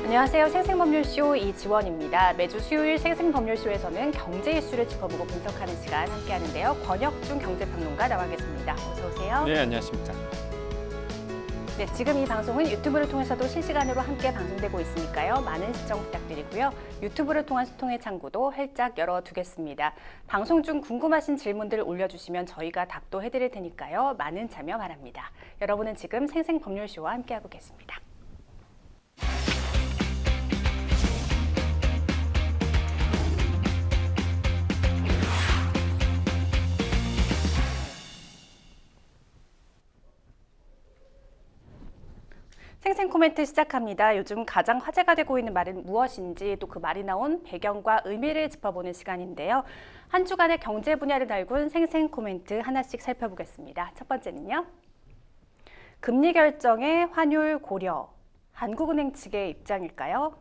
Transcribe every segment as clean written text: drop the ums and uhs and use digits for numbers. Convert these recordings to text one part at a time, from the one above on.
안녕하세요. 생생법률쇼 이지원입니다. 매주 수요일 생생법률쇼에서는 경제 이슈를 짚어보고 분석하는 시간 함께하는데요. 권혁중 경제평론가 나와 계십니다. 어서 오세요. 네, 안녕하십니까. 네, 지금 이 방송은 유튜브를 통해서도 실시간으로 함께 방송되고 있으니까요. 많은 시청 부탁드리고요. 유튜브를 통한 소통의 창구도 활짝 열어두겠습니다. 방송 중 궁금하신 질문들 올려주시면 저희가 답도 해드릴 테니까요. 많은 참여 바랍니다. 여러분은 지금 생생법률쇼와 함께하고 계십니다. 생생 코멘트 시작합니다. 요즘 가장 화제가 되고 있는 말은 무엇인지 또 그 말이 나온 배경과 의미를 짚어보는 시간인데요. 한 주간의 경제 분야를 달군 생생 코멘트 하나씩 살펴보겠습니다. 첫 번째는요. 금리 결정에 환율 고려, 한국은행 측의 입장일까요?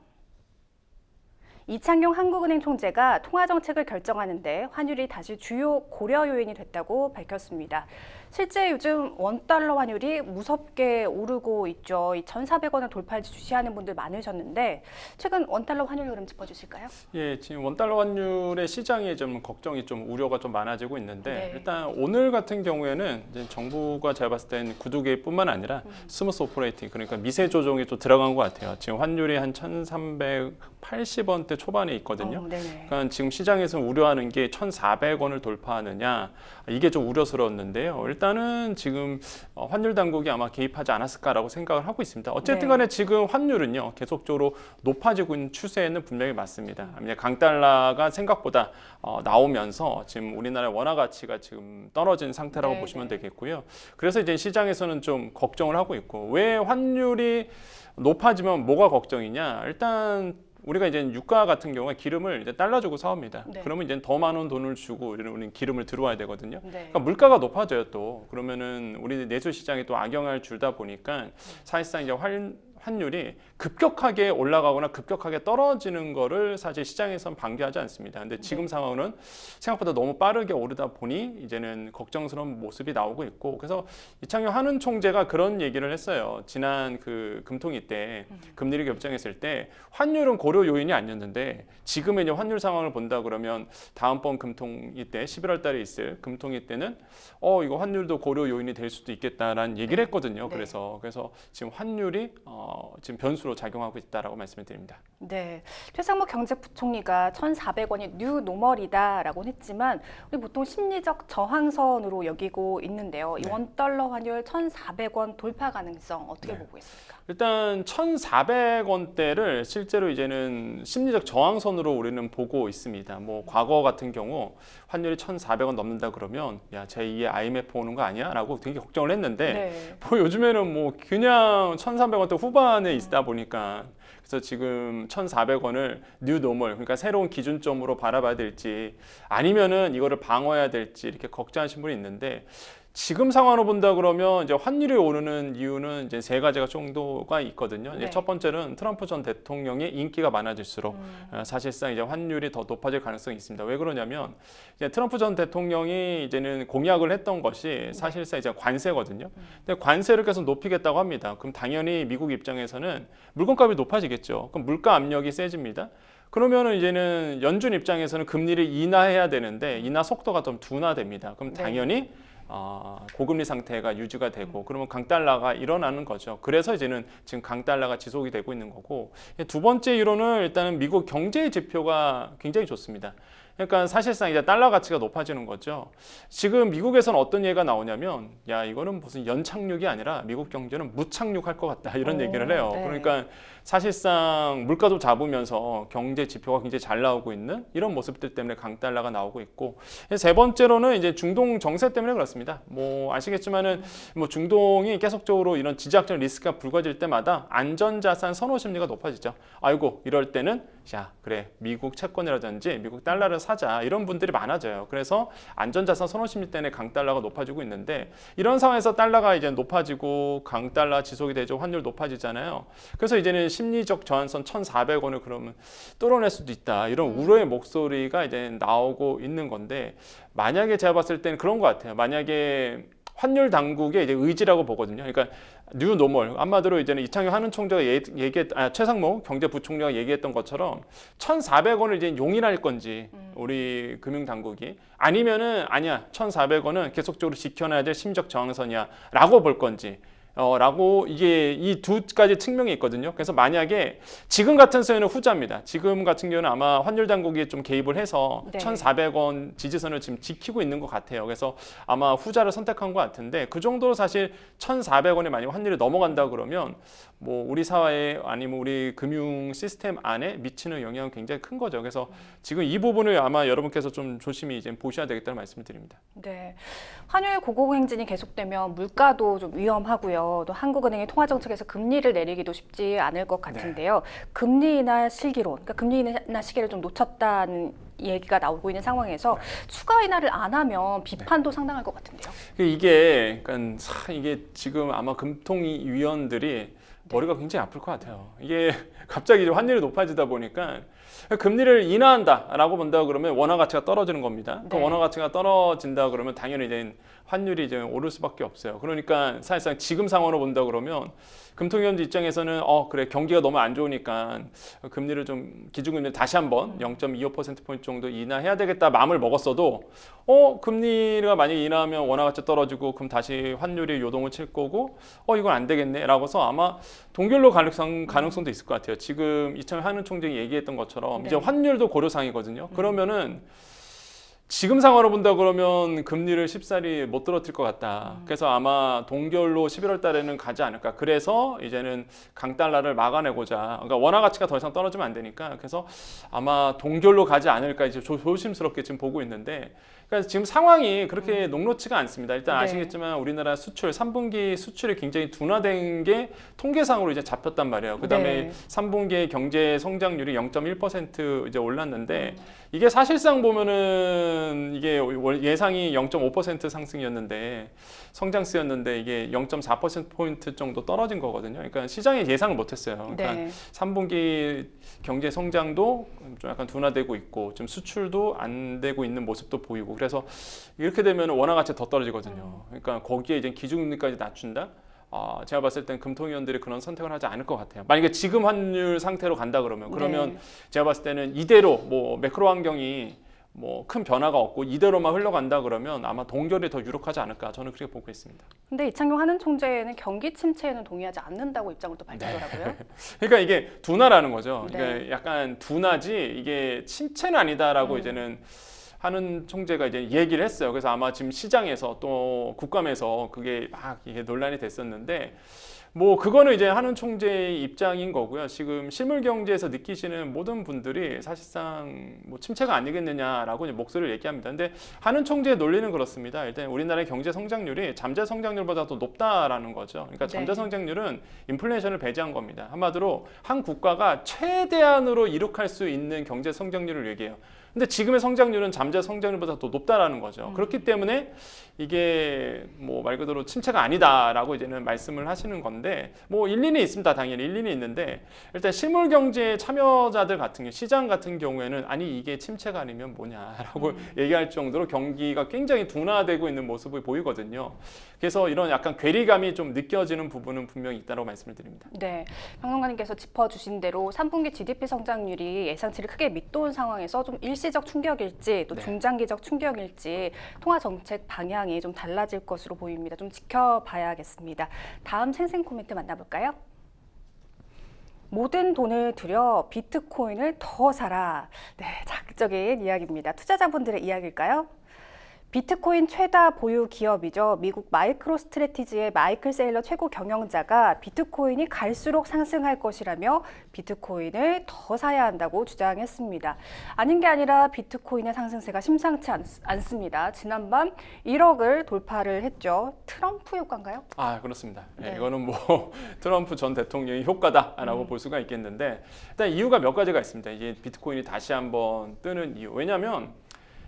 이창용 한국은행 총재가 통화정책을 결정하는데 환율이 다시 주요 고려 요인이 됐다고 밝혔습니다. 실제 요즘 원달러 환율이 무섭게 오르고 있죠. 1,400원을 돌파할지 주시하는 분들 많으셨는데 최근 원달러 환율 흐름 짚어주실까요? 예, 지금 원달러 환율의 시장에 좀 걱정이 좀 우려가 좀 많아지고 있는데 네. 일단 오늘 같은 경우에는 이제 정부가 제가 봤을 땐 구두개뿐만 아니라 스무스 오퍼레이팅 그러니까 미세 조정이 좀 들어간 것 같아요. 지금 환율이 한 1,380원대 초반에 있거든요. 그러니까 지금 시장에서 우려하는 게 1,400원을 돌파하느냐 이게 좀 우려스러웠는데요. 일단은 지금 환율 당국이 아마 개입하지 않았을까라고 생각을 하고 있습니다. 어쨌든 간에 지금 환율은요. 계속적으로 높아지고 있는 추세는 분명히 맞습니다. 강달러가 생각보다 나오면서 지금 우리나라의 원화 가치가 지금 떨어진 상태라고 보시면 되겠고요. 그래서 이제 시장에서는 좀 걱정을 하고 있고 왜 환율이 높아지면 뭐가 걱정이냐? 일단 우리가 이제 유가 같은 경우에 기름을 이제 달러 주고 사옵니다. 그러면 이제 더 많은 돈을 주고 우리는 기름을 들어와야 되거든요. 그러니까 물가가 높아져요 또. 그러면은 우리 내수 시장에 또 악영향을 주다 보니까 사실상 이제 환율이 급격하게 올라가거나 급격하게 떨어지는 거를 사실 시장에선 방기하지 않습니다. 근데 지금 상황은 생각보다 너무 빠르게 오르다 보니 이제는 걱정스러운 모습이 나오고 있고 그래서 이창용 한은 총재가 그런 얘기를 했어요. 지난 그 금통위 때 금리를 결정했을 때 환율은 고려 요인이 아니었는데 지금의 이제 환율 상황을 본다 그러면 다음번 금통위 때 11월 달에 있을 금통위 때는 이거 환율도 고려 요인이 될 수도 있겠다라는 얘기를 했거든요. 그래서 지금 환율이 지금 변수로 작용하고 있다라고 말씀을 드립니다. 네, 최상무 경제부총리가 1,400원이 뉴 노멀이다라고 했지만 우리 보통 심리적 저항선으로 여기고 있는데요. 이 원달러 환율 1,400원 돌파 가능성 어떻게 보고 있습니까? 일단 1,400원대를 실제로 이제는 심리적 저항선으로 우리는 보고 있습니다. 뭐 과거 같은 경우 환율이 1,400원 넘는다 그러면 야, 제2의 IMF 오는 거 아니야? 라고 되게 걱정을 했는데 뭐 요즘에는 뭐 그냥 1,300원대 후반에 있다 보니까 그래서 지금 1,400원을 뉴 노멀 그러니까 새로운 기준점으로 바라봐야 될지 아니면은 이거를 방어해야 될지 이렇게 걱정하신 분이 있는데 지금 상황으로 본다 그러면 이제 환율이 오르는 이유는 이제 세 가지가 정도가 있거든요. 이제 첫 번째는 트럼프 전 대통령의 인기가 많아질수록 사실상 이제 환율이 더 높아질 가능성이 있습니다. 왜 그러냐면 이제 트럼프 전 대통령이 이제는 공약을 했던 것이 사실상 이제 관세거든요. 근데 관세를 계속 높이겠다고 합니다. 그럼 당연히 미국 입장에서는 물건값이 높아지겠죠. 그럼 물가 압력이 세집니다. 그러면은 이제는 연준 입장에서는 금리를 인하해야 되는데 인하 속도가 좀 둔화됩니다. 그럼 당연히 고금리 상태가 유지가 되고 그러면 강달러가 일어나는 거죠. 그래서 이제는 지금 강달러가 지속이 되고 있는 거고 두 번째 이유는 일단은 미국 경제 지표가 굉장히 좋습니다. 그러니까 사실상 이제 달러 가치가 높아지는 거죠. 지금 미국에서는 어떤 얘기가 나오냐면 야 이거는 무슨 연착륙이 아니라 미국 경제는 무착륙할 것 같다 이런 얘기를 해요. 그러니까 사실상 물가도 잡으면서 경제 지표가 굉장히 잘 나오고 있는 이런 모습들 때문에 강달러가 나오고 있고 세 번째로는 이제 중동 정세 때문에 그렇습니다. 뭐 아시겠지만은 뭐 중동이 계속적으로 이런 지정학적 리스크가 불거질 때마다 안전자산 선호 심리가 높아지죠. 아이고 이럴 때는 자 그래 미국 채권이라든지 미국 달러를 사자 이런 분들이 많아져요. 그래서 안전자산 선호 심리 때문에 강달러가 높아지고 있는데 이런 상황에서 달러가 이제 높아지고 강달러 지속이 되죠. 환율 높아지잖아요. 그래서 이제는 심리적 저항선 1,400원을 그러면 뚫어낼 수도 있다. 이런 우려의 목소리가 이제 나오고 있는 건데 만약에 제가 봤을 때는 그런 것 같아요. 만약에 환율 당국의 이제 의지라고 보거든요. 그러니까 뉴 노멀 한마디로 이제는 이창용 한은총재가 최상목 경제부총리가 얘기했던 것처럼 1,400원을 이제 용인할 건지 우리 금융당국이 아니면은 아니야 1,400원은 계속적으로 지켜놔야 될 심적 저항선이야라고 볼 건지. 라고 이게 이 두 가지 측면이 있거든요. 그래서 만약에 지금 같은 경우는 후자입니다. 지금 같은 경우는 아마 환율 당국이 좀 개입을 해서 네. 1,400원 지지선을 지금 지키고 있는 것 같아요. 그래서 아마 후자를 선택한 것 같은데 그 정도로 사실 1,400원에 만약 환율이 넘어간다 그러면 뭐 우리 사회에 아니면 우리 금융 시스템 안에 미치는 영향은 굉장히 큰 거죠. 그래서 지금 이 부분을 아마 여러분께서 좀 조심히 이제 보셔야 되겠다는 말씀을 드립니다. 네, 환율 고공행진이 계속되면 물가도 좀 위험하고요. 또 한국은행의 통화정책에서 금리를 내리기도 쉽지 않을 것 같은데요. 금리 인하 시기로, 그러니까 금리 인하 시기를 좀 놓쳤다는 얘기가 나오고 있는 상황에서 추가 인하를 안 하면 비판도 상당할 것 같은데요. 이게 그러니까 이게 지금 아마 금통위 위원들이 머리가 굉장히 아플 것 같아요. 이게 갑자기 이제 환율이 높아지다 보니까 금리를 인하한다라고 본다 그러면 원화 가치가 떨어지는 겁니다. 또 네. 원화 가치가 떨어진다 그러면 당연히 이제 환율이 이제 오를 수밖에 없어요. 그러니까 사실상 지금 상황으로 본다 그러면 금통위원들 입장에서는 그래 경기가 너무 안 좋으니까 금리를 좀 기준금리를 다시 한번 0.25%포인트 정도 인하해야 되겠다 마음을 먹었어도 금리가 만약에 인하하면 원화 가치 떨어지고 그럼 다시 환율이 요동을 칠 거고 이건 안 되겠네라고서 아마 동결로 가능성도 있을 것 같아요. 지금 이창용 한은총재가 얘기했던 것처럼 네. 이제 환율도 고려사항이거든요. 그러면은 지금 상황으로 본다 그러면 금리를 쉽사리 못 떨어뜨릴 것 같다. 그래서 아마 동결로 11월 달에는 가지 않을까. 그래서 이제는 강달러를 막아내고자. 그러니까 원화 가치가 더 이상 떨어지면 안 되니까. 그래서 아마 동결로 가지 않을까 이제 조심스럽게 지금 보고 있는데. 그러니까 지금 상황이 그렇게 녹록치가 않습니다. 일단 네. 아시겠지만 우리나라 수출 3분기 수출이 굉장히 둔화된 게 통계상으로 이제 잡혔단 말이에요. 그다음에 네. 3분기에 경제 성장률이 0.1% 이제 올랐는데 이게 사실상 보면은 이게 예상이 0.5% 상승이었는데 성장세였는데 이게 0.4%포인트 정도 떨어진 거거든요. 그러니까 시장이 예상을 못했어요. 그러니까 네. 3분기 경제 성장도 좀 약간 둔화되고 있고 좀 수출도 안 되고 있는 모습도 보이고 그래서 이렇게 되면 원화 가치 더 떨어지거든요. 그러니까 거기에 이제 기준금리까지 낮춘다. 제가 봤을 땐 금통위원들이 그런 선택을 하지 않을 것 같아요. 만약에 지금 환율 상태로 간다 그러면 네. 제가 봤을 때는 이대로 뭐 매크로 환경이 뭐 큰 변화가 없고 이대로만 흘러간다 그러면 아마 동결이 더 유력하지 않을까 저는 그렇게 보고 있습니다. 근데 이창용 한은총재는 경기 침체에는 동의하지 않는다고 입장을 또 밝히더라고요. 그러니까 이게 둔화라는 거죠. 네. 그러니까 약간 둔화지 이게 침체는 아니다라고 이제는 하는 총재가 이제 얘기를 했어요. 그래서 아마 지금 시장에서 또 국감에서 그게 막 이게 논란이 됐었는데 뭐 그거는 이제 하는 총재의 입장인 거고요. 지금 실물 경제에서 느끼시는 모든 분들이 사실상 뭐 침체가 아니겠느냐라고 이제 목소리를 얘기합니다. 근데 하는 총재의 논리는 그렇습니다. 일단 우리나라의 경제 성장률이 잠재 성장률보다 더 높다라는 거죠. 그러니까 잠재 네. 성장률은 인플레이션을 배제한 겁니다. 한마디로 한 국가가 최대한으로 이룩할 수 있는 경제 성장률을 얘기해요. 근데 지금의 성장률은 잠재 성장률보다 더 높다라는 거죠. 그렇기 때문에 이게 뭐 말 그대로 침체가 아니다라고 이제는 말씀을 하시는 건데 뭐 일리는 있습니다. 당연히 일리는 있는데 일단 실물 경제 참여자들 같은 경우 시장 같은 경우에는 아니 이게 침체가 아니면 뭐냐라고 얘기할 정도로 경기가 굉장히 둔화되고 있는 모습을 보이거든요. 그래서 이런 약간 괴리감이 좀 느껴지는 부분은 분명히 있다고 말씀을 드립니다. 네, 평론가님께서 짚어주신 대로 3분기 GDP 성장률이 예상치를 크게 밑도운 상황에서 좀 일시적 충격일지 또 네. 중장기적 충격일지 통화 정책 방향이 좀 달라질 것으로 보입니다. 좀 지켜봐야겠습니다. 다음 생생 코멘트 만나볼까요? 모든 돈을 들여 비트코인을 더 사라. 네, 자극적인 이야기입니다. 투자자분들의 이야기일까요? 비트코인 최다 보유 기업이죠. 미국 마이크로 스트래티지의 마이클 세일러 최고 경영자가 비트코인이 갈수록 상승할 것이라며 비트코인을 더 사야 한다고 주장했습니다. 아닌 게 아니라 비트코인의 상승세가 심상치 않습니다. 지난밤 1억을 돌파를 했죠. 트럼프 효과인가요? 그렇습니다. 네. 이거는 뭐 트럼프 전 대통령의 효과다라고 볼 수가 있겠는데 일단 이유가 몇 가지가 있습니다. 이게 비트코인이 다시 한번 뜨는 이유. 왜냐하면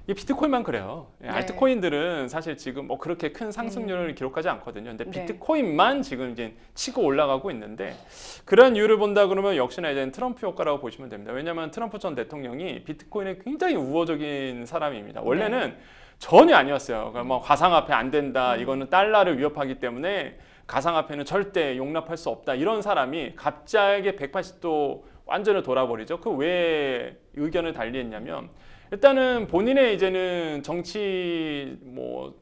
이 비트코인만 그래요. 네. 알트코인들은 사실 지금 뭐 그렇게 큰 상승률을 기록하지 않거든요. 근데 네. 비트코인만 지금 이제 치고 올라가고 있는데 그런 이유를 본다 그러면 역시나 이제 트럼프 효과라고 보시면 됩니다. 왜냐하면 트럼프 전 대통령이 비트코인에 굉장히 우호적인 사람입니다. 원래는 전혀 아니었어요. 그러니까 뭐 가상화폐 안 된다. 이거는 달러를 위협하기 때문에 가상화폐는 절대 용납할 수 없다. 이런 사람이 갑자기 180도 완전히 돌아버리죠. 그 왜 의견을 달리했냐면 일단은 본인의 이제는 정치 뭐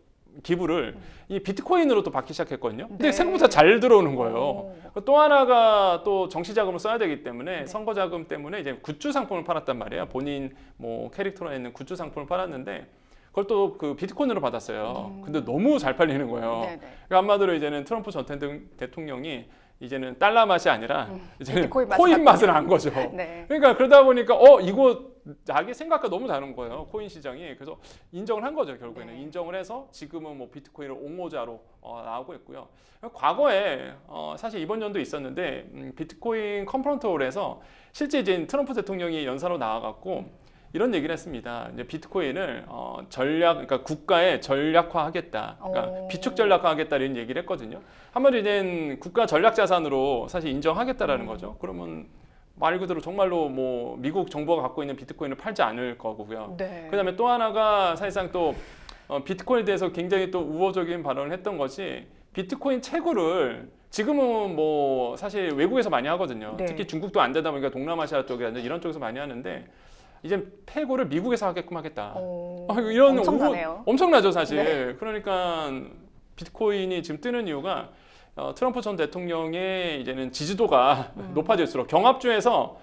기부를 이 비트코인으로 또 받기 시작했거든요. 근데 네. 생각보다 잘 들어오는 거예요. 오. 또 하나가 또 정치 자금을 써야 되기 때문에 네. 선거 자금 때문에 이제 굿즈 상품을 팔았단 말이에요. 본인 뭐 캐릭터로 있는 굿즈 상품을 팔았는데 그걸 또 그 비트코인으로 받았어요. 근데 너무 잘 팔리는 거예요. 네네. 그러니까 한마디로 이제는 트럼프 전 대통령이 이제는 달러 맛이 아니라 이제는 비트코인 맛을 코인 맛을 안 거죠. 네. 그러니까 그러다 보니까 이거 자기 생각과 너무 다른 거예요. 코인 시장이. 그래서 인정을 한 거죠. 결국에는 네. 인정을 해서 지금은 뭐 비트코인을 옹호자로 나오고 있고요. 과거에 사실 이번 연도 있었는데 비트코인 컨프런터홀에서 실제 이제 트럼프 대통령이 연사로 나와갖고 이런 얘기를 했습니다. 이제 비트코인을 그러니까 국가의 전략화하겠다. 그러니까 비축 전략화하겠다 이런 얘기를 했거든요. 한마디로 이제 국가 전략 자산으로 사실 인정하겠다라는 거죠. 그러면 말 그대로 정말로 뭐 미국 정부가 갖고 있는 비트코인을 팔지 않을 거고요. 네. 그다음에 또 하나가 사실상 또 비트코인에 대해서 굉장히 또 우호적인 발언을 했던 것이 비트코인 채굴을 지금은 뭐 사실 외국에서 많이 하거든요. 네. 특히 중국도 안 되다 보니까 동남아시아 쪽이라든지 이런 쪽에서 많이 하는데 이제 폐고를 미국에서 하게끔 하겠다. 이런 엄청나네요. 엄청나죠 사실. 네. 그러니까 비트코인이 지금 뜨는 이유가 트럼프 전 대통령의 이제는 지지도가 높아질수록 경합주에서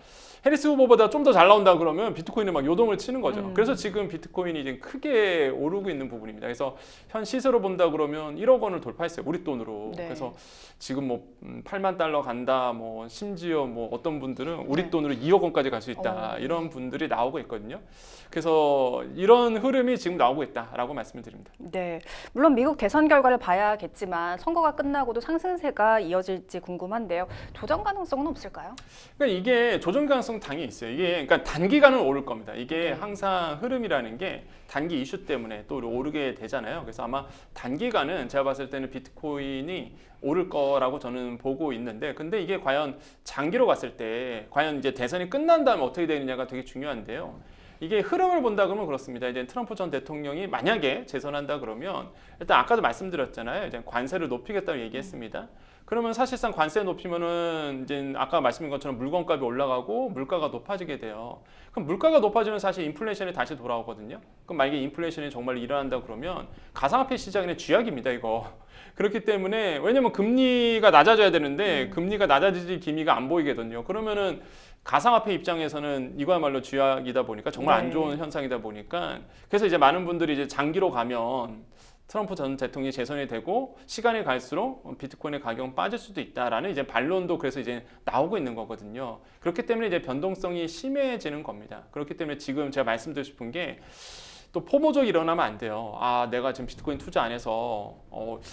해리스 후보보다 좀 더 잘 나온다 그러면 비트코인은 막 요동을 치는 거죠. 그래서 지금 비트코인이 이제 크게 오르고 있는 부분입니다. 그래서 현 시세로 본다 그러면 1억 원을 돌파했어요. 우리 돈으로. 네. 그래서 지금 뭐 8만 달러 간다. 뭐 심지어 뭐 어떤 분들은 우리 네. 돈으로 2억 원까지 갈 수 있다. 이런 분들이 나오고 있거든요. 그래서 이런 흐름이 지금 나오고 있다라고 말씀을 드립니다. 네, 물론 미국 대선 결과를 봐야겠지만 선거가 끝나고도 상승세가 이어질지 궁금한데요. 조정 가능성은 없을까요? 그러니까 이게 조정 가능성 당연히 있어요. 이게 그러니까 단기간은 오를 겁니다. 이게 항상 흐름이라는 게 단기 이슈 때문에 또 오르게 되잖아요. 그래서 아마 단기간은 제가 봤을 때는 비트코인이 오를 거라고 저는 보고 있는데, 근데 이게 과연 장기로 갔을 때 과연 이제 대선이 끝난 다음에 어떻게 되느냐가 되게 중요한데요. 이게 흐름을 본다 그러면 그렇습니다. 이제 트럼프 전 대통령이 만약에 재선한다 그러면 일단 아까도 말씀드렸잖아요. 이제 관세를 높이겠다고 얘기했습니다. 그러면 사실상 관세 높이면은 이제 아까 말씀드린 것처럼 물건값이 올라가고 물가가 높아지게 돼요. 그럼 물가가 높아지면 사실 인플레이션이 다시 돌아오거든요. 그럼 만약에 인플레이션이 정말 일어난다 그러면 가상화폐 시장의 쥐약입니다, 이거. 그렇기 때문에 왜냐면 금리가 낮아져야 되는데 금리가 낮아질 기미가 안 보이거든요. 그러면은 가상화폐 입장에서는 이거야말로 쥐약이다 보니까 정말 안 좋은 현상이다 보니까 그래서 이제 많은 분들이 이제 장기로 가면 트럼프 전 대통령이 재선이 되고 시간이 갈수록 비트코인의 가격은 빠질 수도 있다라는 이제 반론도 그래서 이제 나오고 있는 거거든요. 그렇기 때문에 이제 변동성이 심해지는 겁니다. 그렇기 때문에 지금 제가 말씀드리고 싶은 게 또 포모적이 일어나면 안 돼요. 아, 내가 지금 비트코인 투자 안 해서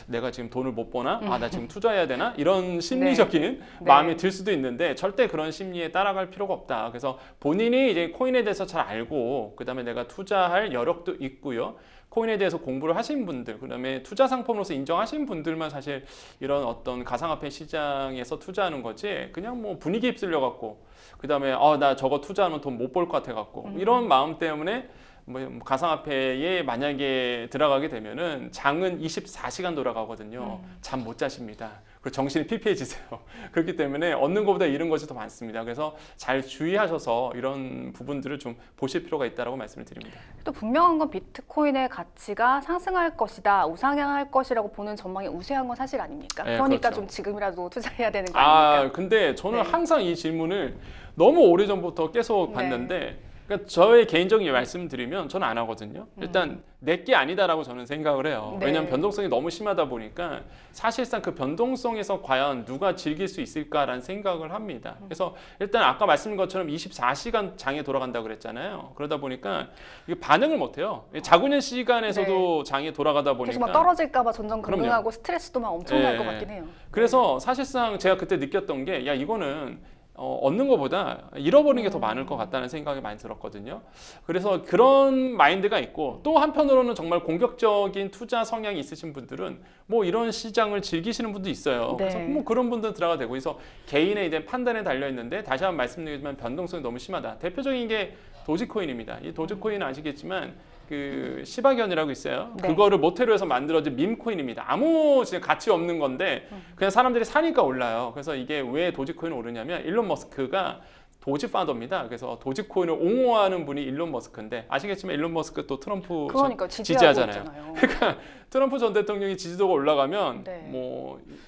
내가 지금 돈을 못 버나? 아, 나 지금 투자해야 되나? 이런 심리적인 마음이 들 수도 있는데 절대 그런 심리에 따라갈 필요가 없다. 그래서 본인이 이제 코인에 대해서 잘 알고 그다음에 내가 투자할 여력도 있고요. 코인에 대해서 공부를 하신 분들, 그다음에 투자 상품으로서 인정하신 분들만 사실 이런 어떤 가상화폐 시장에서 투자하는 거지. 그냥 뭐 분위기 휩쓸려 갖고 그다음에 나 저거 투자하면 돈 못 벌 것 같아 갖고 이런 마음 때문에 뭐 가상화폐에 만약에 들어가게 되면은 장은 24시간 돌아가거든요. 잠 못 자십니다. 그리고 정신이 피폐해지세요. 그렇기 때문에 얻는 것보다 잃은 것이 더 많습니다. 그래서 잘 주의하셔서 이런 부분들을 좀 보실 필요가 있다고 말씀을 드립니다. 또 분명한 건 비트코인의 가치가 상승할 것이다, 우상향할 것이라고 보는 전망이 우세한 건 사실 아닙니까? 네, 그러니까 그렇죠. 좀 지금이라도 투자해야 되는 거 아닙니까? 근데 저는 네. 항상 이 질문을 너무 오래전부터 계속 받는데 그러니까 저의 개인적인 말씀드리면 저는 안 하거든요. 일단 내게 아니다라고 저는 생각을 해요. 네. 왜냐하면 변동성이 너무 심하다 보니까 사실상 그 변동성에서 과연 누가 즐길 수 있을까라는 생각을 합니다. 그래서 일단 아까 말씀드린 것처럼 24시간 장에 돌아간다고 그랬잖아요. 그러다 보니까 이게 반응을 못해요. 자구년 시간에서도 장에 돌아가다 보니까 계속 막 떨어질까 봐 전전긍긍하고 그럼요. 스트레스도 막 엄청날 네. 것 같긴 해요. 그래서 사실상 제가 그때 느꼈던 게 야 이거는 얻는 것보다 잃어버리는 게 더 많을 것 같다는 생각이 많이 들었거든요. 그래서 그런 마인드가 있고 또 한편으로는 정말 공격적인 투자 성향이 있으신 분들은 뭐 이런 시장을 즐기시는 분도 있어요. 네. 그래서 뭐 그런 분들은 들어가 되고 그래서 개인의 이제 판단에 달려 있는데 다시 한번 말씀드리지만 변동성이 너무 심하다. 대표적인 게 도지코인입니다. 이 도지코인은 아시겠지만 그 시바견이라고 있어요. 네. 그거를 모태로 해서 만들어진 밈코인입니다. 아무 진짜 가치 없는 건데 그냥 사람들이 사니까 올라요. 그래서 이게 왜 도지코인 오르냐면 일론 머스크가 도지 파더입니다. 그래서 도지코인을 옹호하는 분이 일론 머스크인데 아시겠지만 일론 머스크 또 트럼프 그러니까 지지하잖아요. 있잖아요. 그러니까 트럼프 전 대통령이 지지도가 올라가면 네.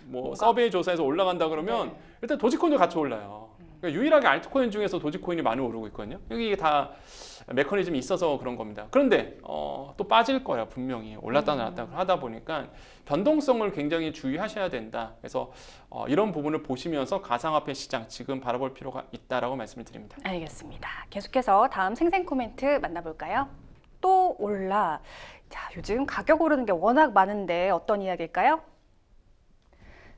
뭐 서베이 조사에서 올라간다 그러면 네. 일단 도지코인도 같이 올라요. 그러니까 유일하게 알트코인 중에서 도지코인이 많이 오르고 있거든요. 이게 다 메커니즘이 있어서 그런 겁니다. 그런데 또 빠질 거야 분명히 올랐다 내렸다 하다 보니까 변동성을 굉장히 주의하셔야 된다. 그래서 이런 부분을 보시면서 가상화폐 시장 지금 바라볼 필요가 있다라고 말씀을 드립니다. 알겠습니다. 계속해서 다음 생생 코멘트 만나볼까요? 또 올라. 자, 요즘 가격 오르는 게 워낙 많은데 어떤 이야기일까요?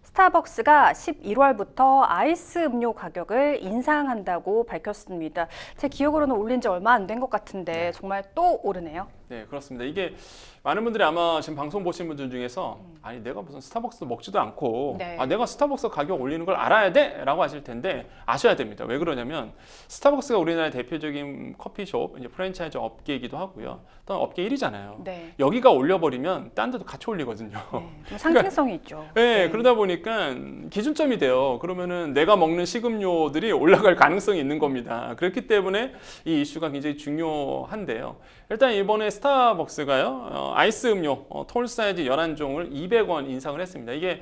스타벅스가 11월부터 아이스 음료 가격을 인상한다고 밝혔습니다. 제 기억으로는 올린 지 얼마 안 된 것 같은데 정말 또 오르네요. 네, 그렇습니다. 이게 많은 분들이 아마 지금 방송 보신 분들 중에서 아니 내가 무슨 스타벅스 먹지도 않고 네. 내가 스타벅스 가격 올리는 걸 알아야 돼? 라고 하실 텐데 아셔야 됩니다. 왜 그러냐면 스타벅스가 우리나라의 대표적인 커피숍, 이제 프랜차이즈 업계이기도 하고요. 또 업계 1위잖아요. 네. 여기가 올려버리면 딴 데도 같이 올리거든요. 네, 좀 상징성이 있죠. 네, 그러다 보니까 기준점이 돼요. 그러면은 내가 먹는 식음료들이 올라갈 가능성이 있는 겁니다. 그렇기 때문에 이 이슈가 굉장히 중요한데요. 일단 이번에 스타벅스가요, 아이스 음료 톨 사이즈 11종을 200원 인상을 했습니다. 이게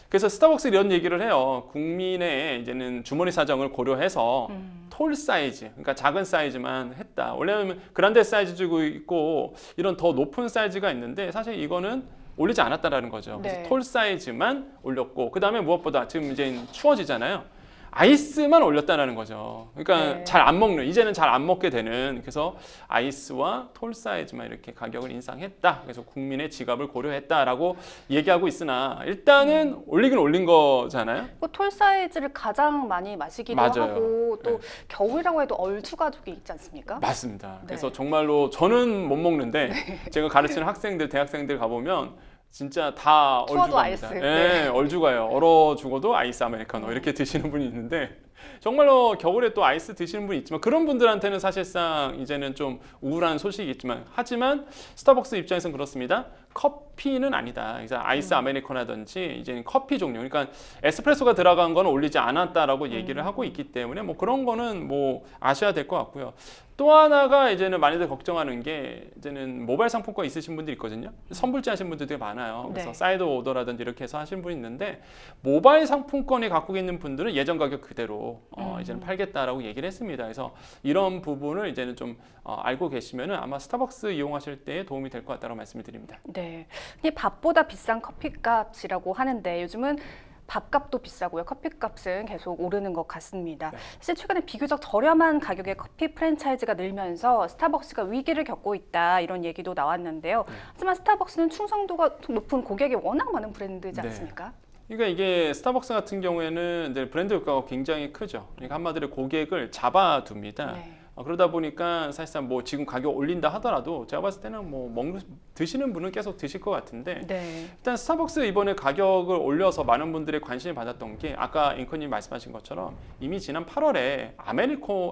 그래서 스타벅스 이런 얘기를 해요. 국민의 이제는 주머니 사정을 고려해서 톨 사이즈, 그러니까 작은 사이즈만 했다. 원래는 그란데 사이즈도 있고 이런 더 높은 사이즈가 있는데 사실 이거는 올리지 않았다라는 거죠. 그래서 네. 톨 사이즈만 올렸고 그 다음에 무엇보다 지금 이제 추워지잖아요. 아이스만 올렸다라는 거죠. 그러니까 네. 잘 안 먹는, 이제는 잘 안 먹게 되는, 그래서 아이스와 톨 사이즈만 이렇게 가격을 인상했다. 그래서 국민의 지갑을 고려했다라고 얘기하고 있으나 일단은 올리긴 올린 거잖아요. 톨 사이즈를 가장 많이 마시기도 맞아요. 하고 또 네. 겨울이라고 해도 얼추 가족이 있지 않습니까? 맞습니다. 네. 그래서 정말로 저는 못 먹는데 제가 가르치는 학생들, 대학생들 가보면 진짜 다 추워도 얼죽합니다. 아이스. 예, 네. 얼죽어요. 얼어 죽어도 아이스 아메리카노 이렇게 드시는 분이 있는데 정말로 겨울에 또 아이스 드시는 분이 있지만 그런 분들한테는 사실상 이제는 좀 우울한 소식이 있지만 하지만 스타벅스 입장에서는 그렇습니다. 커피는 아니다. 그래서 아이스 아메리카노라든지 이제 커피 종류, 그러니까 에스프레소가 들어간 건 올리지 않았다라고 얘기를 하고 있기 때문에 뭐 그런 거는 뭐 아셔야 될 것 같고요. 또 하나가 이제는 많이들 걱정하는 게 이제는 모바일 상품권 있으신 분들이 있거든요. 선불제 하신 분들 되게 많아요. 그래서 네. 사이드 오더라든지 이렇게 해서 하신 분이 있는데 모바일 상품권이 갖고 있는 분들은 예전 가격 그대로 이제는 팔겠다라고 얘기를 했습니다. 그래서 이런 부분을 이제는 좀 알고 계시면은 아마 스타벅스 이용하실 때 도움이 될 것 같다고 말씀을 드립니다. 네. 이 밥보다 비싼 커피값이라고 하는데 요즘은 밥값도 비싸고요. 커피값은 계속 오르는 것 같습니다. 네. 사실 최근에 비교적 저렴한 가격의 커피 프랜차이즈가 늘면서 스타벅스가 위기를 겪고 있다 이런 얘기도 나왔는데요. 하지만 스타벅스는 충성도가 높은 고객이 워낙 많은 브랜드지 네. 않습니까? 그러니까 이게 스타벅스 같은 경우에는 이제 브랜드 효과가 굉장히 크죠. 그러니까 한마디로 고객을 잡아둡니다. 네. 그러다 보니까 사실상 뭐 지금 가격 올린다 하더라도 제가 봤을 때는 뭐 드시는 분은 계속 드실 것 같은데 네. 일단 스타벅스 이번에 가격을 올려서 많은 분들의 관심을 받았던 게 아까 앵커님 말씀하신 것처럼 이미 지난 8월에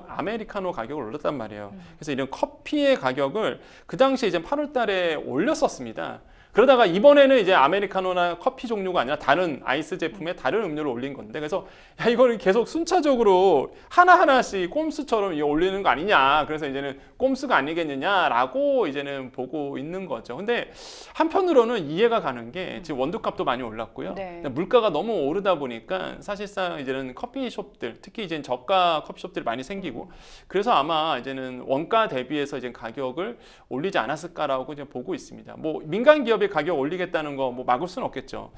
아메리카노 가격을 올렸단 말이에요. 그래서 이런 커피의 가격을 그 당시에 이제 8월 달에 올렸었습니다. 그러다가 이번에는 이제 아메리카노나 커피 종류가 아니라 다른 아이스 제품에 다른 음료를 올린 건데 그래서 야 이거는 계속 순차적으로 하나하나씩 꼼수처럼 이거 올리는 거 아니냐. 그래서 이제는 꼼수가 아니겠느냐라고 이제는 보고 있는 거죠. 근데 한편으로는 이해가 가는 게 지금 원두값도 많이 올랐고요. 네. 물가가 너무 오르다 보니까 사실상 이제는 커피숍들, 특히 이제 저가 커피숍들이 많이 생기고 그래서 아마 이제는 원가 대비해서 이제 가격을 올리지 않았을까라고 이제 보고 있습니다. 뭐 민간 기업이 가격 올리겠다는 거 뭐 막을 수는 없겠죠.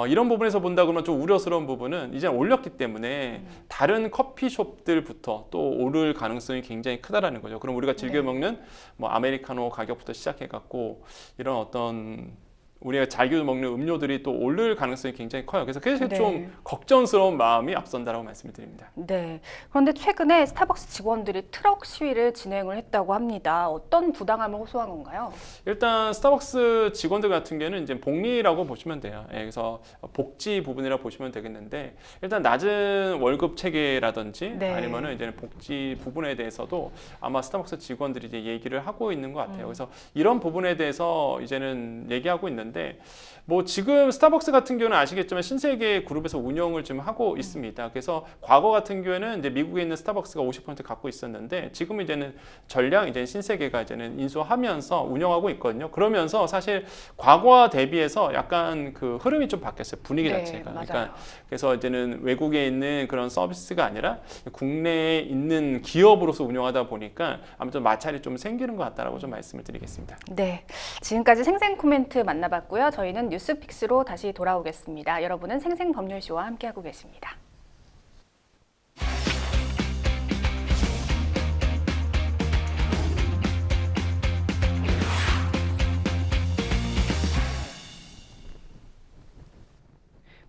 이런 부분에서 본다 그러면 좀 우려스러운 부분은 이제 올렸기 때문에 다른 커피숍들부터 또 오를 가능성이 굉장히 크다라는 거죠. 그럼 우리가 즐겨 네. 먹는 뭐 아메리카노 가격부터 시작해갖고 이런 어떤 우리가 자기도 먹는 음료들이 또 오를 가능성이 굉장히 커요. 그래서 네. 좀 걱정스러운 마음이 앞선다라고 말씀을 드립니다. 네. 그런데 최근에 스타벅스 직원들이 트럭 시위를 진행을 했다고 합니다. 어떤 부당함을 호소한 건가요? 일단 스타벅스 직원들 같은 경우는 이제 복리라고 보시면 돼요. 예, 그래서 복지 부분이라고 보시면 되겠는데 일단 낮은 월급 체계라든지 네. 아니면은 이제 복지 부분에 대해서도 아마 스타벅스 직원들이 이제 얘기를 하고 있는 것 같아요. 그래서 이런 부분에 대해서 이제는 얘기하고 있는데 뭐 지금 스타벅스 같은 경우는 아시겠지만 신세계 그룹에서 운영을 지금 하고 있습니다. 그래서 과거 같은 경우에는 이제 미국에 있는 스타벅스가 50% 갖고 있었는데 지금은 이제는 전량 이제 신세계가 이제는 인수하면서 운영하고 있거든요. 그러면서 사실 과거와 대비해서 약간 그 흐름이 좀 바뀌었어요. 분위기 네, 자체가. 맞아요. 그러니까 그래서 이제는 외국에 있는 그런 서비스가 아니라 국내에 있는 기업으로서 운영하다 보니까 아무튼 마찰이 좀 생기는 것 같다라고 좀 말씀을 드리겠습니다. 네. 지금까지 생생 코멘트 만나봤고요. 저희는 뉴스픽스로 다시 돌아오겠습니다. 여러분은 생생법률쇼와 함께하고 계십니다.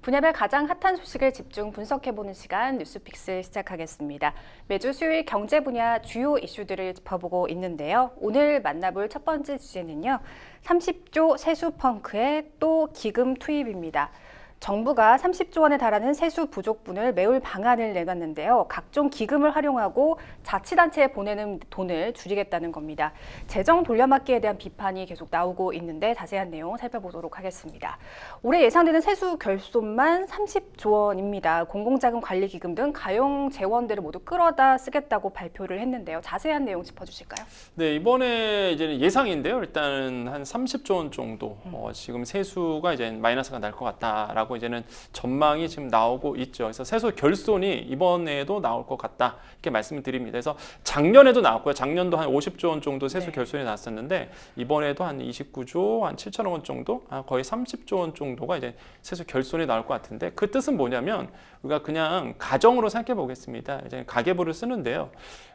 분야별 가장 핫한 소식을 집중 분석해보는 시간 뉴스픽스 시작하겠습니다. 매주 수요일 경제 분야 주요 이슈들을 짚어보고 있는데요. 오늘 만나볼 첫 번째 주제는요. 30조 세수 펑크에 또 기금 투입입니다. 정부가 30조 원에 달하는 세수 부족분을 메울 방안을 내놨는데요. 각종 기금을 활용하고 자치단체에 보내는 돈을 줄이겠다는 겁니다. 재정 돌려막기에 대한 비판이 계속 나오고 있는데 자세한 내용 살펴보도록 하겠습니다. 올해 예상되는 세수 결손만 30조 원입니다. 공공자금 관리기금 등 가용 재원들을 모두 끌어다 쓰겠다고 발표를 했는데요. 자세한 내용 짚어주실까요? 네, 이번에 이제 예상인데요. 일단은 한 30조 원 정도 지금 세수가 이제 마이너스가 날 것 같다라고 이제는 전망이 지금 나오고 있죠. 그래서 세수 결손이 이번에도 나올 것 같다 이렇게 말씀을 드립니다. 그래서 작년에도 나왔고요. 작년도 한 50조 원 정도 세수 결손이 났었는데 이번에도 한 29조 한 7천억 원 정도, 거의 30조 원 정도가 이제 세수 결손이 나올 것 같은데 그 뜻은 뭐냐면 우리가 그냥 가정으로 생각해 보겠습니다. 이제 가계부를 쓰는데요.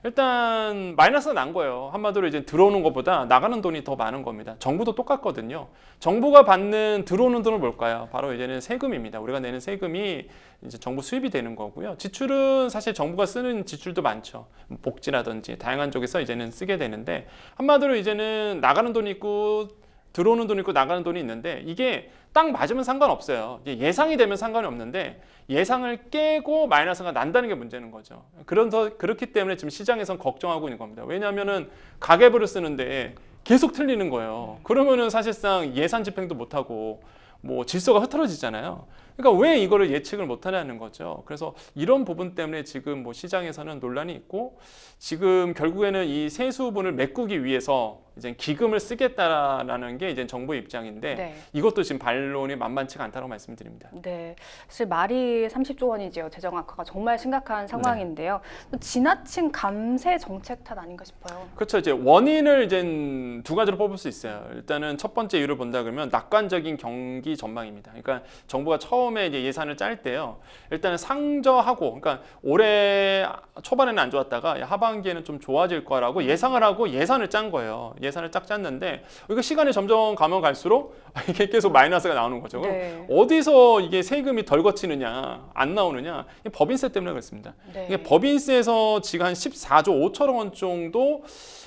일단 마이너스가 난 거예요. 한마디로 이제 들어오는 것보다 나가는 돈이 더 많은 겁니다. 정부도 똑같거든요. 정부가 받는 들어오는 돈은 뭘까요? 바로 이제는 세금입니다. 우리가 내는 세금이 이제 정부 수입이 되는 거고요. 지출은 사실 정부가 쓰는 지출도 많죠. 복지라든지 다양한 쪽에서 이제는 쓰게 되는데 한마디로 이제는 나가는 돈이 있고 들어오는 돈이 있고 나가는 돈이 있는데 이게 딱 맞으면 상관없어요. 예상이 되면 상관이 없는데 예상을 깨고 마이너스가 난다는 게 문제는 거죠. 그렇기 때문에 지금 시장에선 걱정하고 있는 겁니다. 왜냐하면은 가계부를 쓰는데 계속 틀리는 거예요. 그러면은 사실상 예산 집행도 못하고 뭐 질서가 흐트러지잖아요. 그러니까 왜 이거를 예측을 못하냐는 거죠. 그래서 이런 부분 때문에 지금 뭐 시장에서는 논란이 있고 지금 결국에는 이 세수분을 메꾸기 위해서 이제 기금을 쓰겠다라는 게 이제 정부의 입장인데 이것도 지금 반론이 만만치가 않다고 말씀드립니다. 네, 사실 말이 30조 원이죠. 재정 악화가 정말 심각한 상황인데요. 지나친 감세 정책 탓 아닌가 싶어요. 그렇죠. 이제 원인을 이제 두 가지로 뽑을 수 있어요. 일단은 첫 번째 이유를 본다 그러면 낙관적인 경기 전망입니다. 그러니까 정부가 처음에 이제 예산을 짤 때요. 일단은 상저하고, 그러니까 올해 초반에는 안 좋았다가 하반기에는 좀 좋아질 거라고 예상을 하고 예산을 짠 거예요. 예산을 딱 짰는데 이거 시간이 점점 가면 갈수록 이게 계속 마이너스가 나오는 거죠. 그럼 어디서 이게 세금이 덜 거치느냐, 안 나오느냐? 법인세 때문에 그렇습니다. 이게 법인세에서 지금 한 14조 5천억 원 정도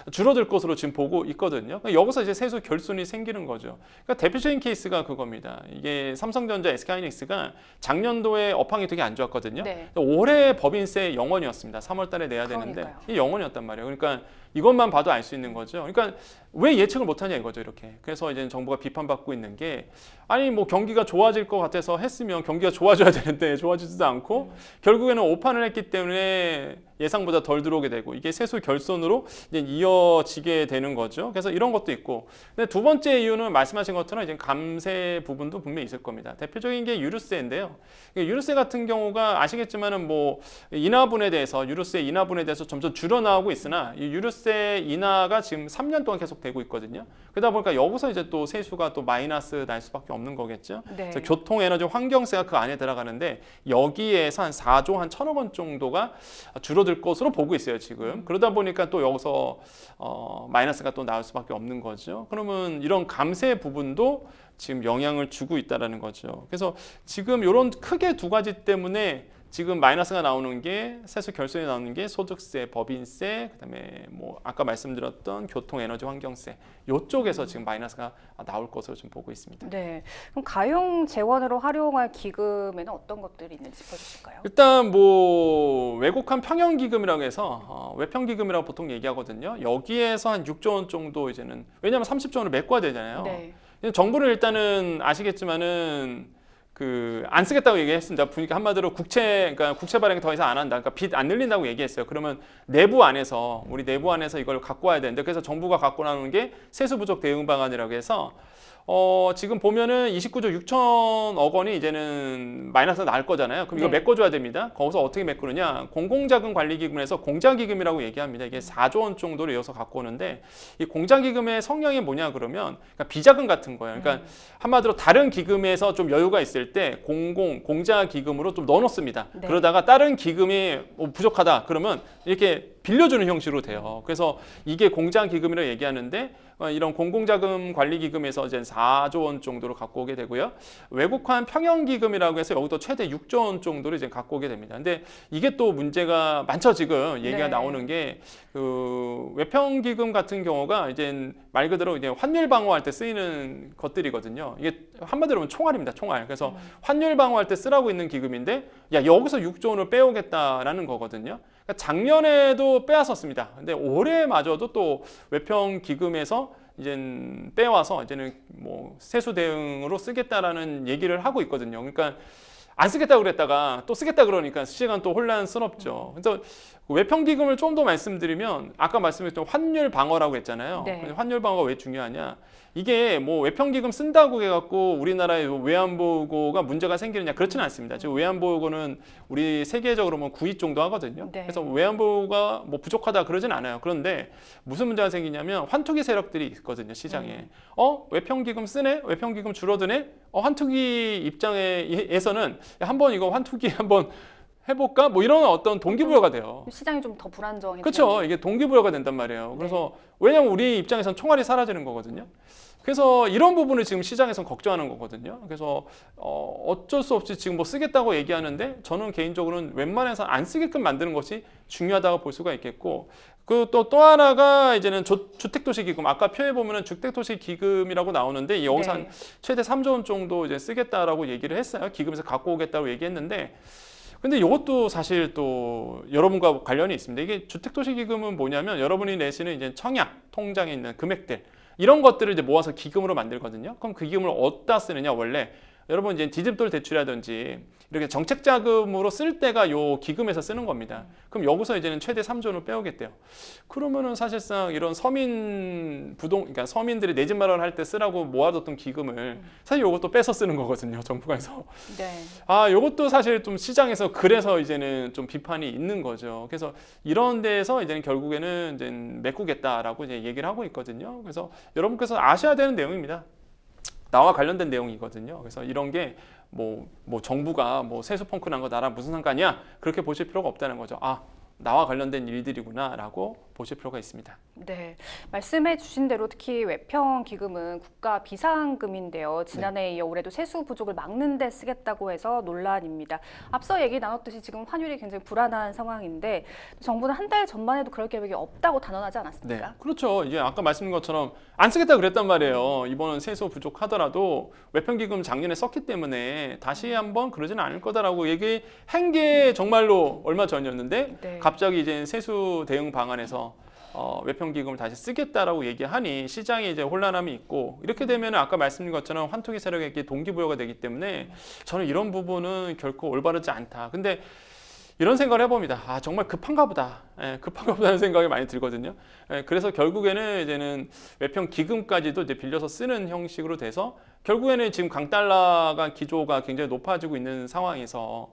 줄어들 것으로 지금 보고 있거든요. 그러니까 여기서 이제 세수 결손이 생기는 거죠. 그러니까 대표적인 케이스가 그겁니다. 이게 삼성전자, SK하이닉스가 작년도에 업황이 되게 안 좋았거든요. 올해 법인세 0원이었습니다. 3월 달에 내야 되는데 이게 0원이었단 말이에요. 그러니까 이것만 봐도 알 수 있는 거죠. 그러니까 왜 예측을 못하냐 이거죠, 이렇게. 그래서 이제 정부가 비판받고 있는 게 아니 뭐 경기가 좋아질 것 같아서 했으면 경기가 좋아져야 되는데 좋아지지도 않고 결국에는 오판을 했기 때문에 예상보다 덜 들어오게 되고 이게 세수 결손으로 이제 이어지게 되는 거죠. 그래서 이런 것도 있고. 근데 두 번째 이유는 말씀하신 것처럼 이제 감세 부분도 분명히 있을 겁니다. 대표적인 게 유류세인데요. 유류세 같은 경우가 아시겠지만은 뭐 인하분에 대해서 유류세 인하분에 대해서 점점 줄어나오고 있으나 이 유류세 소득세 인하가 지금 3년 동안 계속 되고 있거든요. 그러다 보니까 여기서 이제 또 세수가 또 마이너스 날 수밖에 없는 거겠죠. 네. 그래서 교통, 에너지, 환경세가 그 안에 들어가는데 여기에서 한 4조 한 1,000억 원 정도가 줄어들 것으로 보고 있어요 지금. 그러다 보니까 또 여기서 마이너스가 또 나올 수밖에 없는 거죠. 그러면 이런 감세 부분도 지금 영향을 주고 있다라는 거죠. 그래서 지금 이런 크게 두 가지 때문에 지금 마이너스가 나오는 게 세수 결손이 나오는 게 소득세, 법인세, 그다음에 뭐 아까 말씀드렸던 교통, 에너지, 환경세 이쪽에서 지금 마이너스가 나올 것으로 좀 보고 있습니다. 네. 그럼 가용 재원으로 활용할 기금에는 어떤 것들이 있는지 짚어주실까요? 일단 뭐 왜곡한 평형 기금이라고 해서 외평 기금이라고 보통 얘기하거든요. 여기에서 한 6조 원 정도 이제는 왜냐하면 30조 원을 메꿔야 되잖아요. 네. 정부는 일단은 아시겠지만은 안 쓰겠다고 얘기했습니다. 그러니까 한마디로 그러니까 국채 발행 더 이상 안 한다. 그러니까 빚 안 늘린다고 얘기했어요. 그러면 우리 내부 안에서 이걸 갖고 와야 되는데 그래서 정부가 갖고 나오는 게 세수 부족 대응 방안이라고 해서 지금 보면은 29조 6천억 원이 이제는 마이너스가 나올 거잖아요. 그럼 이거 네. 메꿔줘야 됩니다. 거기서 어떻게 메꾸느냐? 공공자금관리기금에서 공자기금이라고 얘기합니다. 이게 4조 원 정도를 이어서 갖고 오는데 이 공자기금의 성향이 뭐냐 그러면 그러니까 비자금 같은 거예요. 그러니까 한마디로 다른 기금에서 좀 여유가 있을 때 공자기금으로 좀 넣어놓습니다. 네. 그러다가 다른 기금이 부족하다 그러면 이렇게 빌려주는 형식으로 돼요. 그래서 이게 공자기금이라고 얘기하는데 이런 공공자금 관리기금에서 이제 4조 원 정도로 갖고 오게 되고요. 왜곡한 평형기금이라고 해서 여기도 최대 6조 원 정도를 이제 갖고 오게 됩니다. 근데 이게 또 문제가 많죠 지금 얘기가 네. 나오는 게 외평기금 같은 경우가 이제 말 그대로 이제 환율 방어할 때 쓰이는 것들이거든요. 이게 한마디로 하면 총알입니다, 총알. 그래서 환율 방어할 때 쓰라고 있는 기금인데 야 여기서 6조 원을 빼오겠다라는 거거든요. 그러니까 작년에도 빼왔었습니다. 근데 올해마저도 또 외평 기금에서 이제는 빼와서 이제는 뭐 세수 대응으로 쓰겠다라는 얘기를 하고 있거든요. 그러니까 안 쓰겠다고 그랬다가 또 쓰겠다 그러니까 시간 또 혼란스럽죠. 그래서 외평 기금을 좀 더 말씀드리면 아까 말씀드렸던 환율 방어라고 했잖아요. 네. 환율 방어가 왜 중요하냐? 이게 뭐 외평 기금 쓴다고 해갖고 우리나라의 외환보고가 문제가 생기느냐 그렇지는 않습니다. 지금 외환보고는 우리 세계적으로 뭐 9위 정도 하거든요. 네. 그래서 외환보고가 뭐 부족하다 그러진 않아요. 그런데 무슨 문제가 생기냐면 환투기 세력들이 있거든요 시장에. 외평 기금 쓰네, 외평 기금 줄어드네. 환투기 입장에서는 한번 이거 환투기 한번 해볼까? 뭐 이런 어떤 동기부여가 돼요. 시장이 좀 더 불안정해지는. 그렇죠. 이게 동기부여가 된단 말이에요. 그래서 왜냐하면 우리 입장에선 총알이 사라지는 거거든요. 그래서 이런 부분을 지금 시장에선 걱정하는 거거든요. 그래서 어쩔 수 없이 지금 뭐 쓰겠다고 얘기하는데 저는 개인적으로는 웬만해서 안 쓰게끔 만드는 것이 중요하다고 볼 수가 있겠고 그 또 하나가 이제는 주택도시기금 아까 표에 보면은 주택도시기금이라고 나오는데 여기서 한 최대 3조 원 정도 이제 쓰겠다라고 얘기를 했어요. 기금에서 갖고 오겠다고 얘기했는데 근데 이것도 사실 또 여러분과 관련이 있습니다. 이게 주택도시기금은 뭐냐면 여러분이 내시는 이제 청약 통장에 있는 금액들 이런 것들을 이제 모아서 기금으로 만들거든요. 그럼 그 기금을 어디다 쓰느냐 원래 여러분 이제 디짓돌 대출이라든지 이렇게 정책 자금으로 쓸 때가 요 기금에서 쓰는 겁니다. 그럼 여기서 이제는 최대 3조 원을 빼오겠대요. 그러면은 사실상 이런 그러니까 서민들이 내 집 마련할 때 쓰라고 모아뒀던 기금을 사실 요것도 빼서 쓰는 거거든요. 정부가 해서. 네. 요것도 사실 좀 시장에서 그래서 이제는 좀 비판이 있는 거죠. 그래서 이런 데에서 이제는 결국에는 이제 메꾸겠다라고 이제 얘기를 하고 있거든요. 그래서 여러분께서 아셔야 되는 내용입니다. 나와 관련된 내용이거든요. 그래서 이런 게 뭐 정부가 뭐 세수 펑크 난 거 나랑 무슨 상관이야? 그렇게 보실 필요가 없다는 거죠. 나와 관련된 일들이구나라고 보실 필요가 있습니다. 네, 말씀해 주신 대로 특히 외평 기금은 국가 비상금인데요. 지난해에 이어 올해도 세수 부족을 막는 데 쓰겠다고 해서 논란입니다. 앞서 얘기 나눴듯이 지금 환율이 굉장히 불안한 상황인데 정부는 한 달 전만 해도 그럴 계획이 없다고 단언하지 않았습니까? 네, 그렇죠. 이제 아까 말씀드린 것처럼 안 쓰겠다 그랬단 말이에요. 이번은 세수 부족하더라도 외평 기금 작년에 썼기 때문에 다시 한번 그러지는 않을 거다라고 얘기한 게 정말로 얼마 전이었는데 네. 갑자기 이제 세수 대응 방안에서 외평 기금을 다시 쓰겠다라고 얘기하니 시장에 이제 혼란함이 있고 이렇게 되면 아까 말씀드린 것처럼 환투기 세력에게 동기부여가 되기 때문에 저는 이런 부분은 결코 올바르지 않다. 근데 이런 생각을 해봅니다. 정말 급한가 보다. 급한가 보다는 생각이 많이 들거든요. 그래서 결국에는 이제는 외평 기금까지도 이제 빌려서 쓰는 형식으로 돼서 결국에는 지금 강달러가 기조가 굉장히 높아지고 있는 상황에서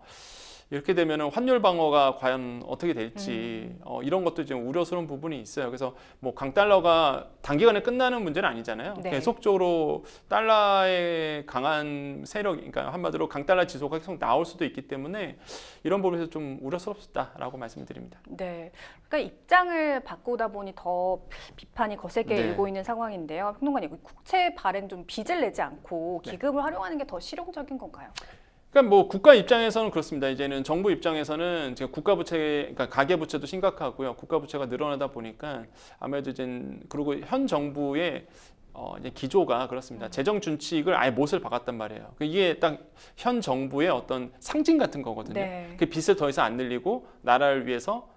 이렇게 되면 환율 방어가 과연 어떻게 될지 이런 것도 좀 우려스러운 부분이 있어요. 그래서 뭐 강달러가 단기간에 끝나는 문제는 아니잖아요. 네. 계속적으로 달러의 강한 세력, 그러니까 한마디로 강달러 지수가 계속 나올 수도 있기 때문에 이런 부분에서 좀 우려스럽다라고 말씀드립니다. 네, 그러니까 입장을 바꾸다 보니 더 비판이 거세게 네. 일고 있는 상황인데요. 평론가님, 국채 발행 좀 빚을 내지 않고 네. 기금을 활용하는 게 더 실용적인 건가요? 그러니까 뭐 국가 입장에서는 그렇습니다. 이제는 정부 입장에서는 제가 국가 부채, 그러니까 가계 부채도 심각하고요. 국가 부채가 늘어나다 보니까 아무래도 이제 그리고 현 정부의 이제 기조가 그렇습니다. 재정 준칙을 아예 못을 박았단 말이에요. 이게 딱 현 정부의 어떤 상징 같은 거거든요. 네. 그 빚을 더 이상 안 늘리고 나라를 위해서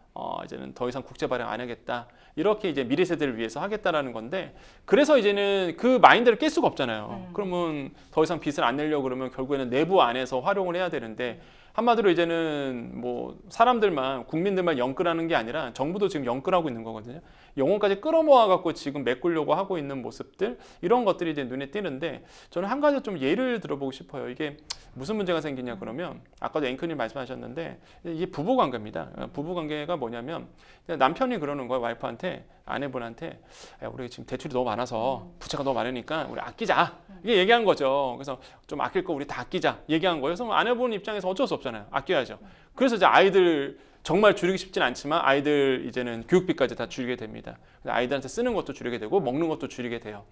이제는 더 이상 국채 발행 안 하겠다. 이렇게 이제 미래 세대를 위해서 하겠다라는 건데, 그래서 이제는 그 마인드를 깰 수가 없잖아요. 그러면 더 이상 빚을 안 내려고 그러면 결국에는 내부 안에서 활용을 해야 되는데, 한마디로 이제는 뭐 사람들만, 국민들만 영끌하는 게 아니라 정부도 지금 영끌하고 있는 거거든요. 영혼까지 끌어모아 갖고 지금 메꾸려고 하고 있는 모습들, 이런 것들이 이제 눈에 띄는데, 저는 한 가지 좀 예를 들어보고 싶어요. 이게 무슨 문제가 생기냐 그러면, 아까도 앵커님 말씀하셨는데 이게 부부 관계입니다. 부부 관계가 뭐냐면 남편이 그러는 거예요. 와이프한테, 아내분한테, 야, 우리 지금 대출이 너무 많아서 부채가 너무 많으니까 우리 아끼자. 이게 얘기한 거죠. 그래서 좀 아낄 거 우리 다 아끼자 얘기한 거예요. 그래서 아내분 입장에서 어쩔 수 없잖아요. 아껴야죠. 그래서 이제 아이들 정말 줄이기 쉽진 않지만 아이들 이제는 교육비까지 다 줄이게 됩니다. 아이들한테 쓰는 것도 줄이게 되고 먹는 것도 줄이게 돼요.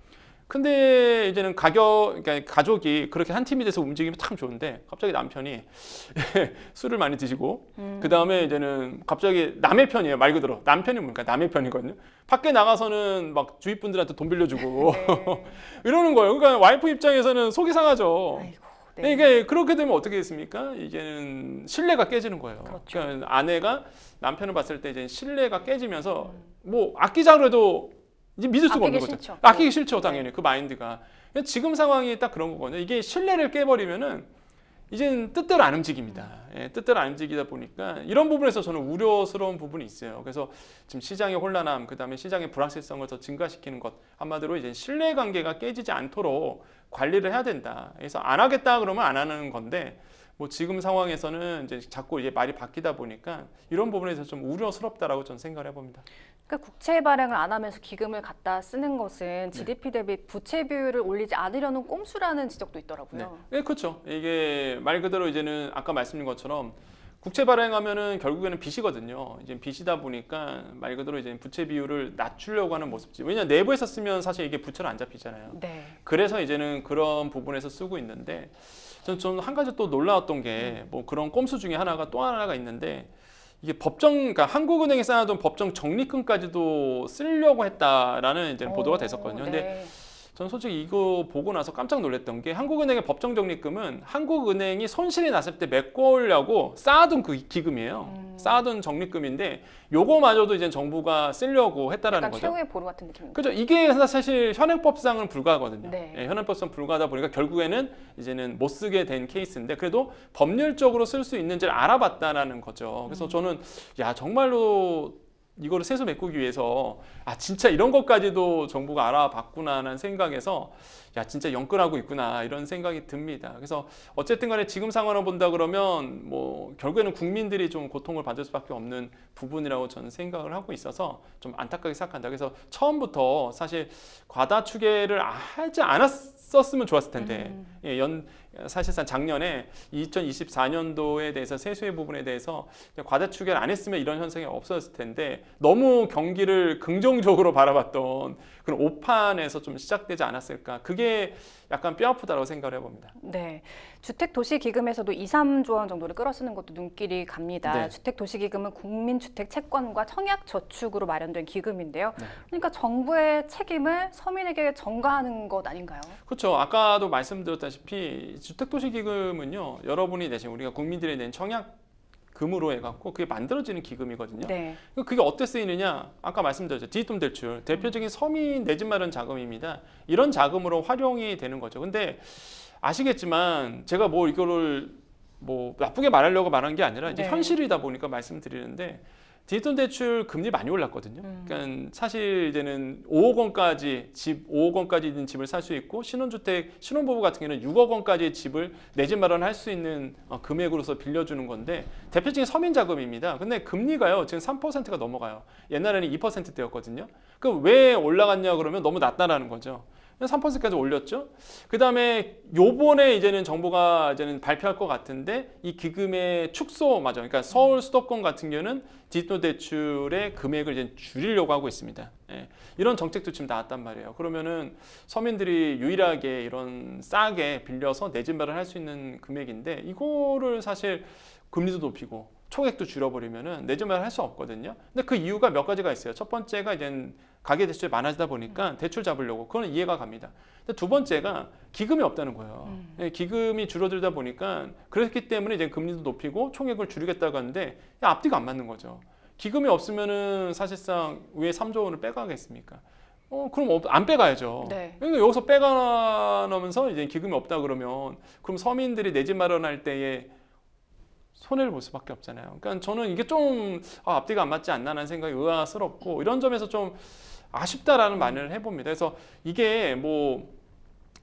근데 이제는 그러니까 가족이 그렇게 한 팀이 돼서 움직이면 참 좋은데, 갑자기 남편이 술을 많이 드시고, 그 다음에 이제는 갑자기 남의 편이에요. 말 그대로 남편이 뭡니까? 남의 편이거든요. 밖에 나가서는 막 주위 분들한테 돈 빌려주고 네. 이러는 거예요. 그러니까 와이프 입장에서는 속이 상하죠. 아이고, 네. 이게 그렇게 되면 어떻게 됐습니까? 이제는 신뢰가 깨지는 거예요. 그렇죠. 그러니까 아내가 남편을 봤을 때 이제 신뢰가 깨지면서 뭐 아끼자고 해도 이제 믿을 수가 없는 아끼기 거죠. 싫죠. 아끼기 싫죠, 네. 당연히. 그 마인드가. 지금 상황이 딱 그런 거거든요. 이게 신뢰를 깨버리면은 이제는 뜻대로 안 움직입니다. 뜻대로 안 움직이다 보니까 이런 부분에서 저는 우려스러운 부분이 있어요. 그래서 지금 시장의 혼란함, 그다음에 시장의 불확실성을 더 증가시키는 것, 한마디로 이제 신뢰 관계가 깨지지 않도록 관리를 해야 된다. 그래서 안 하겠다 그러면 안 하는 건데, 뭐 지금 상황에서는 이제 자꾸 이제 말이 바뀌다 보니까 이런 부분에서 좀 우려스럽다라고 저는 생각을 해봅니다. 그러니까 국채 발행을 안 하면서 기금을 갖다 쓰는 것은 GDP 대비 부채 비율을 올리지 않으려는 꼼수라는 지적도 있더라고요. 네, 그렇죠. 이게 말 그대로 이제는 아까 말씀드린 것처럼 국채 발행하면은 결국에는 빚이거든요. 이제 빚이다 보니까 말 그대로 이제 부채 비율을 낮추려고 하는 모습지. 왜냐면 내부에서 쓰면 사실 이게 부채로 안 잡히잖아요. 네. 그래서 이제는 그런 부분에서 쓰고 있는데, 저는 한 가지 또 놀라웠던 게 뭐 그런 꼼수 중에 또 하나가 있는데, 이게 그러니까 한국은행에 쌓아둔 법정 적립금까지도 쓰려고 했다라는 이제 보도가 됐었거든요. 근데 네. 저는 솔직히 이거 보고 나서 깜짝 놀랐던 게, 한국은행의 법정 적립금은 한국은행이 손실이 났을 때 메꾸려고 쌓아둔 그 기금이에요. 쌓아둔 적립금인데 요거마저도 이제 정부가 쓰려고 했다라는 약간 거죠. 최후의 보루 같은 느낌입니다. 그렇죠. 이게 사실 현행법상은 불가하거든요. 네. 현행법상 불가하다 보니까 결국에는 이제는 못 쓰게 된 케이스인데, 그래도 법률적으로 쓸 수 있는지를 알아봤다라는 거죠. 그래서 저는 야, 정말로 이거를 세수 메꾸기 위해서 진짜 이런 것까지도 정부가 알아봤구나라는 생각에서, 야, 진짜 영끌하고 있구나 이런 생각이 듭니다. 그래서 어쨌든 간에 지금 상황을 본다 그러면 뭐 결국에는 국민들이 좀 고통을 받을 수밖에 없는 부분이라고 저는 생각을 하고 있어서 좀 안타깝게 생각한다. 그래서 처음부터 사실 과다 추계를 하지 않았었으면 좋았을 텐데, 사실상 작년에 2024년도에 대해서 세수의 부분에 대해서 과다 추계를 안 했으면 이런 현상이 없었을 텐데, 너무 경기를 긍정적으로 바라봤던 그런 오판에서 좀 시작되지 않았을까. 그게 약간 뼈아프다고 생각을 해봅니다. 네, 주택도시기금에서도 2, 3조 원 정도를 끌어쓰는 것도 눈길이 갑니다. 네. 주택도시기금은 국민주택 채권과 청약저축으로 마련된 기금인데요. 네. 그러니까 정부의 책임을 서민에게 전가하는 것 아닌가요? 그렇죠. 아까도 말씀드렸다시피 주택도시기금은요, 여러분이 내신, 우리가 국민들이 낸 청약금으로 해갖고 그게 만들어지는 기금이거든요. 네. 그게 어떻게 쓰이느냐? 아까 말씀드렸죠. 뒷돈 대출. 대표적인 서민 내 집 마련 자금입니다. 이런 자금으로 활용이 되는 거죠. 근데 아시겠지만 제가 뭐 이거를 뭐 나쁘게 말하려고 말한 게 아니라 이제 네. 현실이다 보니까 말씀드리는데, 뒷돈 대출 금리 많이 올랐거든요. 그러니까 사실 이제는 5억 원까지 5억 원까지 있는 집을 살 수 있고 신혼주택, 신혼부부 같은 경우는 6억 원까지 집을 내 집 마련할 수 있는 금액으로서 빌려주는 건데 대표적인 서민자금입니다. 근데 금리가요 지금 3%가 넘어가요. 옛날에는 2%대였거든요. 그 왜 올라갔냐 그러면 너무 낮다라는 거죠. 3%까지 올렸죠. 그 다음에 요번에 이제는 정부가 이제는 발표할 것 같은데 이 기금의 축소 맞아. 그러니까 서울 수도권 같은 경우는 뒷돈 대출의 금액을 이제 줄이려고 하고 있습니다. 예. 이런 정책도 지금 나왔단 말이에요. 그러면은 서민들이 유일하게 이런 싸게 빌려서 내 집 마련할 수 있는 금액인데 이거를 사실 금리도 높이고 초액도 줄여버리면은 내 집 마련 할 수 없거든요. 근데 그 이유가 몇 가지가 있어요. 첫 번째가 이제 가계 대출이 많아지다 보니까 대출 잡으려고 그건 이해가 갑니다. 근데 두 번째가 기금이 없다는 거예요. 예, 기금이 줄어들다 보니까 그렇기 때문에 이제 금리도 높이고 총액을 줄이겠다고 하는데 앞뒤가 안 맞는 거죠. 기금이 없으면은 사실상 왜 3조 원을 빼가겠습니까? 그럼 안 빼가야죠. 네. 그러니까 여기서 빼가면서 이제 기금이 없다 그러면 그럼 서민들이 내 집 마련할 때에 손해를 볼 수밖에 없잖아요. 그러니까 저는 이게 좀 앞뒤가 안 맞지 않나라는 생각이 의아스럽고 이런 점에서 좀 아쉽다라는 말을 해봅니다. 그래서 이게 뭐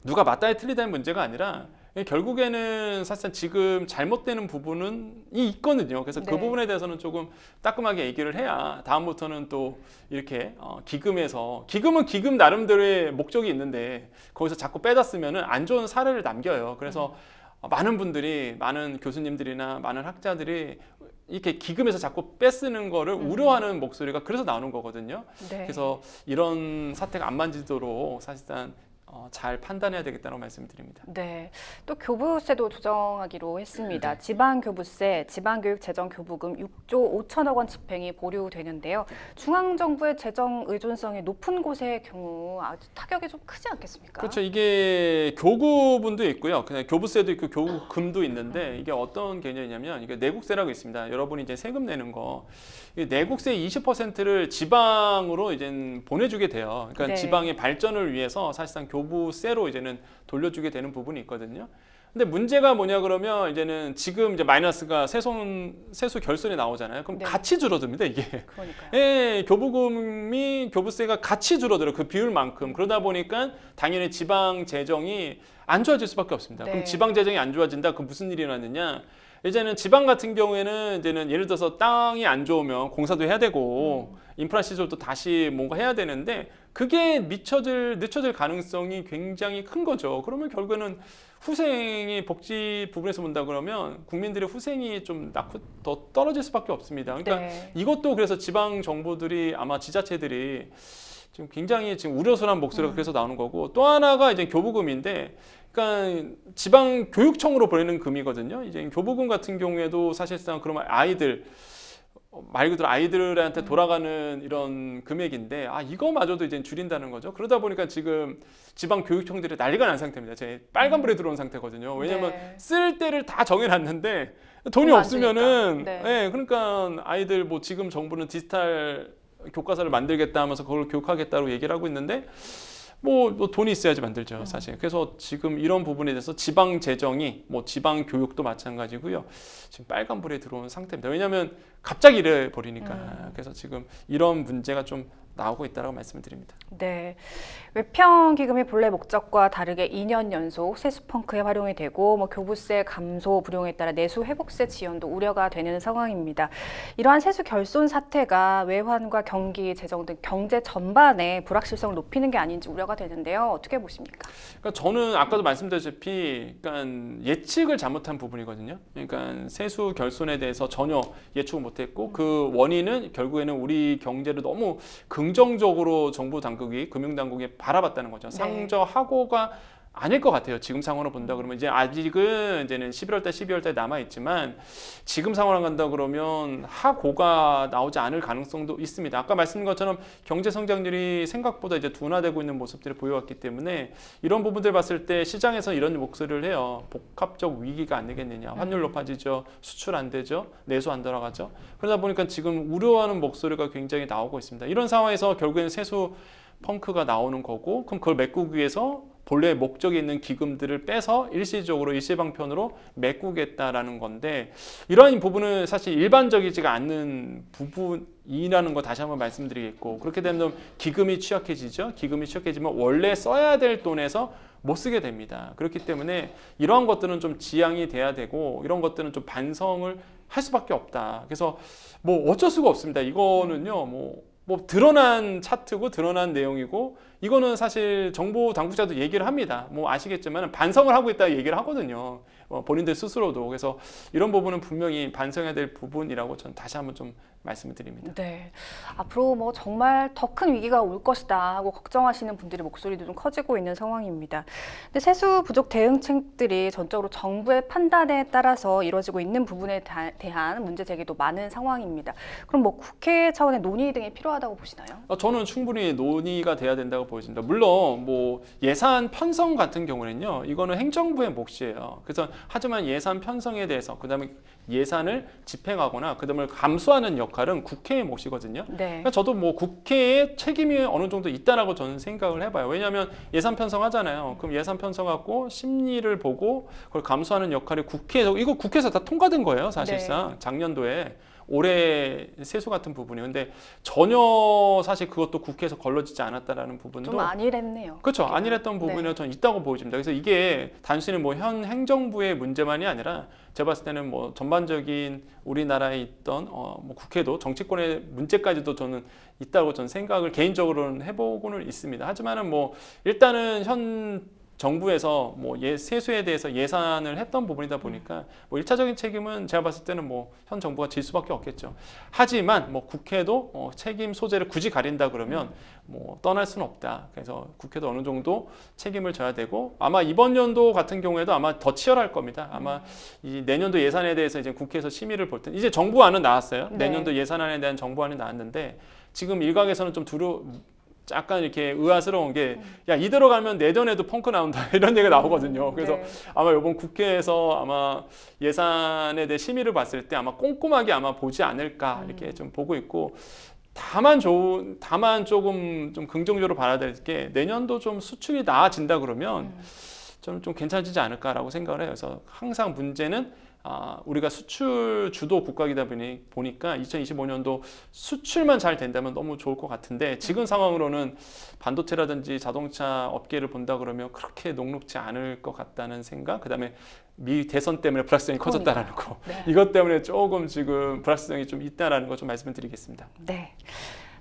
누가 맞다에 틀리다는 문제가 아니라 결국에는 사실 지금 잘못되는 부분은 있거든요. 그래서 그 네. 부분에 대해서는 조금 따끔하게 얘기를 해야 다음부터는 또 이렇게 기금에서 기금은 기금 나름대로의 목적이 있는데 거기서 자꾸 빼다 쓰면은 안 좋은 사례를 남겨요. 그래서 많은 분들이 많은 교수님들이나 많은 학자들이 이렇게 기금에서 자꾸 빼쓰는 거를 우려하는 목소리가 그래서 나오는 거거든요. 네. 그래서 이런 사태가 안 만지도록 사실상 잘 판단해야 되겠다는 말씀을 드립니다. 네, 또 교부세도 조정하기로 했습니다. 지방교부세, 지방교육재정교부금 6조 5천억 원 집행이 보류되는데요. 중앙정부의 재정 의존성이 높은 곳의 경우 아주 타격이 좀 크지 않겠습니까? 그렇죠. 이게 교구분도 있고요. 그냥 교부세도 있고 교부금도 있는데 이게 어떤 개념이냐면 이게 내국세라고 있습니다. 여러분이 이제 세금 내는 거 내국세 20%를 지방으로 이제 보내주게 돼요. 그러니까 네. 지방의 발전을 위해서 사실상 교부세로 이제는 돌려주게 되는 부분이 있거든요. 근데 문제가 뭐냐 그러면 이제는 지금 이제 마이너스가 세수 결손이 나오잖아요. 그럼 네. 같이 줄어듭니다, 이게. 그러니까요. 예, 교부금이 교부세가 같이 줄어들어요. 그 비율만큼. 그러다 보니까 당연히 지방 재정이 안 좋아질 수밖에 없습니다. 네. 그럼 지방 재정이 안 좋아진다. 그럼 무슨 일이 일어났느냐? 이제는 지방 같은 경우에는 이제는 예를 들어서 땅이 안 좋으면 공사도 해야 되고 인프라 시설도 다시 뭔가 해야 되는데 그게 늦춰질 가능성이 굉장히 큰 거죠. 그러면 결국에는 후생이 복지 부분에서 본다 그러면 국민들의 후생이 좀 더 떨어질 수밖에 없습니다. 그러니까 네. 이것도 그래서 지방 정부들이 아마 지자체들이 지금 굉장히 지금 우려스러운 목소리가 그래서 나오는 거고 또 하나가 이제 교부금인데 그러니까 지방 교육청으로 보내는 금이거든요. 이제 교부금 같은 경우에도 사실상 그러면 아이들 말 그대로 아이들한테 돌아가는 이런 금액인데 이거마저도 이제 줄인다는 거죠. 그러다 보니까 지금 지방 교육청들이 난리가 난 상태입니다. 제 빨간불에 들어온 상태거든요. 왜냐하면 네. 쓸 때를 다 정해놨는데 돈이 돈이 안 없으면은 주니까. 네. 네, 그러니까 아이들 뭐 지금 정부는 디지털 교과서를 만들겠다 하면서 그걸 교육하겠다고 얘기를 하고 있는데 뭐 돈이 있어야지 만들죠, 사실. 그래서 지금 이런 부분에 대해서 지방 재정이 뭐 지방 교육도 마찬가지고요. 지금 빨간불에 들어온 상태입니다. 왜냐하면 갑자기 이래 버리니까. 그래서 지금 이런 문제가 좀 나오고 있다라고 말씀을 드립니다. 네, 외평기금이 본래 목적과 다르게 2년 연속 세수펑크에 활용이 되고 교부세 감소 불용에 따라 내수 회복세 지연도 우려가 되는 상황입니다. 이러한 세수 결손 사태가 외환과 경기 재정 등 경제 전반에 불확실성을 높이는 게 아닌지 우려가 되는데요. 어떻게 보십니까? 그러니까 저는 아까도 말씀드렸다시피 그러니까 예측을 잘못한 부분이거든요. 그러니까 세수 결손에 대해서 전혀 예측을 못했고 그 원인은 결국에는 우리 경제를 너무 긍정적으로 정부 당국이 금융당국이 바라봤다는 거죠. 네. 상저하고가 아닐 것 같아요. 지금 상황으로 본다 그러면 이제 아직은 이제는 11월 달, 12월 달 남아 있지만 지금 상황을 간다 그러면 하고가 나오지 않을 가능성도 있습니다. 아까 말씀드린 것처럼 경제 성장률이 생각보다 이제 둔화되고 있는 모습들을 보여왔기 때문에 이런 부분들 봤을 때 시장에서 이런 목소리를 해요. 복합적 위기가 안 되겠느냐. 환율 높아지죠. 수출 안 되죠. 내수 안 돌아가죠. 그러다 보니까 지금 우려하는 목소리가 굉장히 나오고 있습니다. 이런 상황에서 결국에는 세수 펑크가 나오는 거고 그럼 그걸 메꾸기 위해서 본래 목적이 있는 기금들을 빼서 일시적으로 일시방편으로 메꾸겠다라는 건데 이러한 부분은 사실 일반적이지가 않는 부분이라는 거 다시 한번 말씀드리겠고 그렇게 되면 기금이 취약해지죠. 기금이 취약해지면 원래 써야 될 돈에서 못 쓰게 됩니다. 그렇기 때문에 이러한 것들은 좀 지양이 돼야 되고 이런 것들은 좀 반성을 할 수밖에 없다. 그래서 뭐 어쩔 수가 없습니다. 이거는요, 뭐 드러난 차트고 드러난 내용이고 이거는 사실 정부 당국자도 얘기를 합니다. 뭐 아시겠지만 반성을 하고 있다 얘기를 하거든요. 본인들 스스로도. 그래서 이런 부분은 분명히 반성해야 될 부분이라고 저는 다시 한번 좀 말씀을 드립니다. 네, 앞으로 뭐 정말 더 큰 위기가 올 것이다 하고 걱정하시는 분들의 목소리도 좀 커지고 있는 상황입니다. 근데 세수 부족 대응책들이 전적으로 정부의 판단에 따라서 이루어지고 있는 부분에 대한 문제 제기도 많은 상황입니다. 그럼 뭐 국회 차원의 논의 등이 필요하다고 보시나요? 저는 충분히 논의가 돼야 된다고 보여집니다. 물론 뭐 예산 편성 같은 경우는요, 이거는 행정부의 몫이에요. 그래서 하지만 예산 편성에 대해서 그다음에 예산을 집행하거나 그다음에 감수하는 역할은 국회의 몫이거든요. 네. 그러니까 저도 뭐 국회의 책임이 어느 정도 있다라고 저는 생각을 해봐요. 왜냐하면 예산 편성하잖아요. 그럼 예산 편성하고 심리를 보고 그걸 감수하는 역할이 국회에서 이거 국회에서 다 통과된 거예요. 사실상 네. 작년도에. 올해 세수 같은 부분이 근데 전혀 사실 그것도 국회에서 걸러지지 않았다라는 부분도 좀 안일했네요. 그렇죠. 국회가. 안일했던 부분이 네. 저는 있다고 보여집니다. 그래서 이게 단순히 뭐 현 행정부의 문제만이 아니라 제가 봤을 때는 뭐 전반적인 우리나라에 있던 뭐 국회도 정치권의 문제까지도 저는 있다고 저는 생각을 개인적으로는 해보고는 있습니다. 하지만은 뭐 일단은 현 정부에서 뭐 세수에 대해서 예산을 했던 부분이다 보니까 뭐 1차적인 책임은 제가 봤을 때는 뭐 현 정부가 질 수밖에 없겠죠. 하지만 뭐 국회도 책임 소재를 굳이 가린다 그러면 뭐 떠날 수는 없다. 그래서 국회도 어느 정도 책임을 져야 되고 아마 이번 연도 같은 경우에도 아마 더 치열할 겁니다. 아마 이 내년도 예산에 대해서 이제 국회에서 심의를 볼 때 이제 정부안은 나왔어요. 네. 내년도 예산안에 대한 정부안이 나왔는데 지금 일각에서는 좀 약간 이렇게 의아스러운 게 야 이대로 가면 내년에도 펑크 나온다 이런 얘기가 나오거든요. 그래서 네. 아마 이번 국회에서 아마 예산에 대해 심의를 봤을 때 아마 꼼꼼하게 아마 보지 않을까 이렇게 좀 보고 있고 다만 조금 좀 긍정적으로 봐야 될 게 내년도 좀 수출이 나아진다 그러면 저는 좀 괜찮아지지 않을까라고 생각을 해요. 그래서 항상 문제는 우리가 수출 주도 국가이다 보니까 2025년도 수출만 잘 된다면 너무 좋을 것 같은데 지금 상황으로는 반도체라든지 자동차 업계를 본다 그러면 그렇게 녹록지 않을 것 같다는 생각, 그다음에 미 대선 때문에 불확실성이 커졌다라는 거, 네. 이것 때문에 조금 지금 불확실성이 좀 있다라는 거 좀 말씀을 드리겠습니다. 네.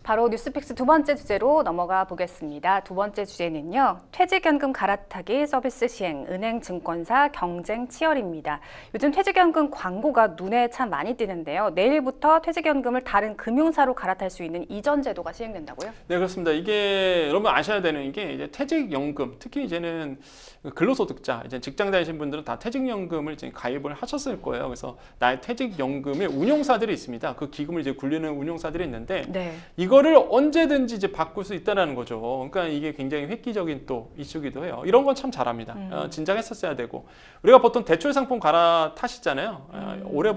바로 뉴스픽스 두 번째 주제로 넘어가 보겠습니다. 두 번째 주제는요. 퇴직연금 갈아타기 서비스 시행, 은행, 증권사 경쟁 치열입니다. 요즘 퇴직연금 광고가 눈에 참 많이 띄는데요. 내일부터 퇴직연금을 다른 금융사로 갈아탈 수 있는 이전 제도가 시행된다고요? 네, 그렇습니다. 이게 여러분 아셔야 되는 게 이제 퇴직연금, 특히 이제는 근로소득자, 이제 직장 다니신 분들은 다 퇴직연금을 이제 가입을 하셨을 거예요. 그래서 나의 퇴직연금의 운용사들이 있습니다. 그 기금을 이제 굴리는 운용사들이 있는데 네. 이거를 언제든지 이제 바꿀 수 있다는 거죠. 그러니까 이게 굉장히 획기적인 또 이슈기도 해요. 이런 건 참 잘합니다. 진작했었어야 되고 우리가 보통 대출 상품 갈아타시잖아요. 올해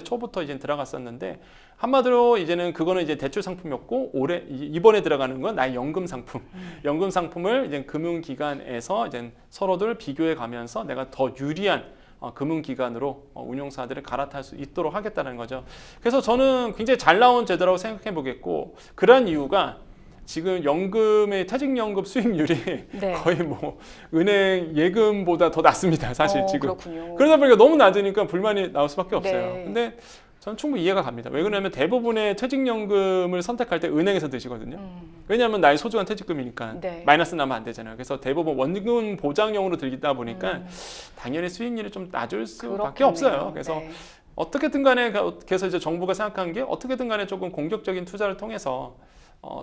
초부터 이제 들어갔었는데 한마디로 이제는 그거는 이제 대출 상품이었고 이번에 들어가는 건 나의 연금 상품. 연금 상품을 이제 금융기관에서 이제 서로들 비교해 가면서 내가 더 유리한 금융기관으로 운용사들을 갈아탈 수 있도록 하겠다는 거죠. 그래서 저는 굉장히 잘 나온 제도라고 생각해 보겠고 그러한 이유가 지금 연금의 퇴직연금 수익률이 네. 거의 뭐 은행 예금보다 더 낮습니다. 사실 지금. 그렇군요. 그러다 보니까 너무 낮으니까 불만이 나올 수밖에 없어요. 네. 근데 저는 충분히 이해가 갑니다. 왜 그러냐면 대부분의 퇴직연금을 선택할 때 은행에서 드시거든요. 왜냐하면 나의 소중한 퇴직금이니까 네. 마이너스 나면 안 되잖아요. 그래서 대부분 원금 보장형으로 들이다 보니까 당연히 수익률이 좀 낮을 수밖에 그렇겠네요. 없어요. 그래서 네. 어떻게든 간에 그래서 이제 정부가 생각한 게 어떻게든 간에 조금 공격적인 투자를 통해서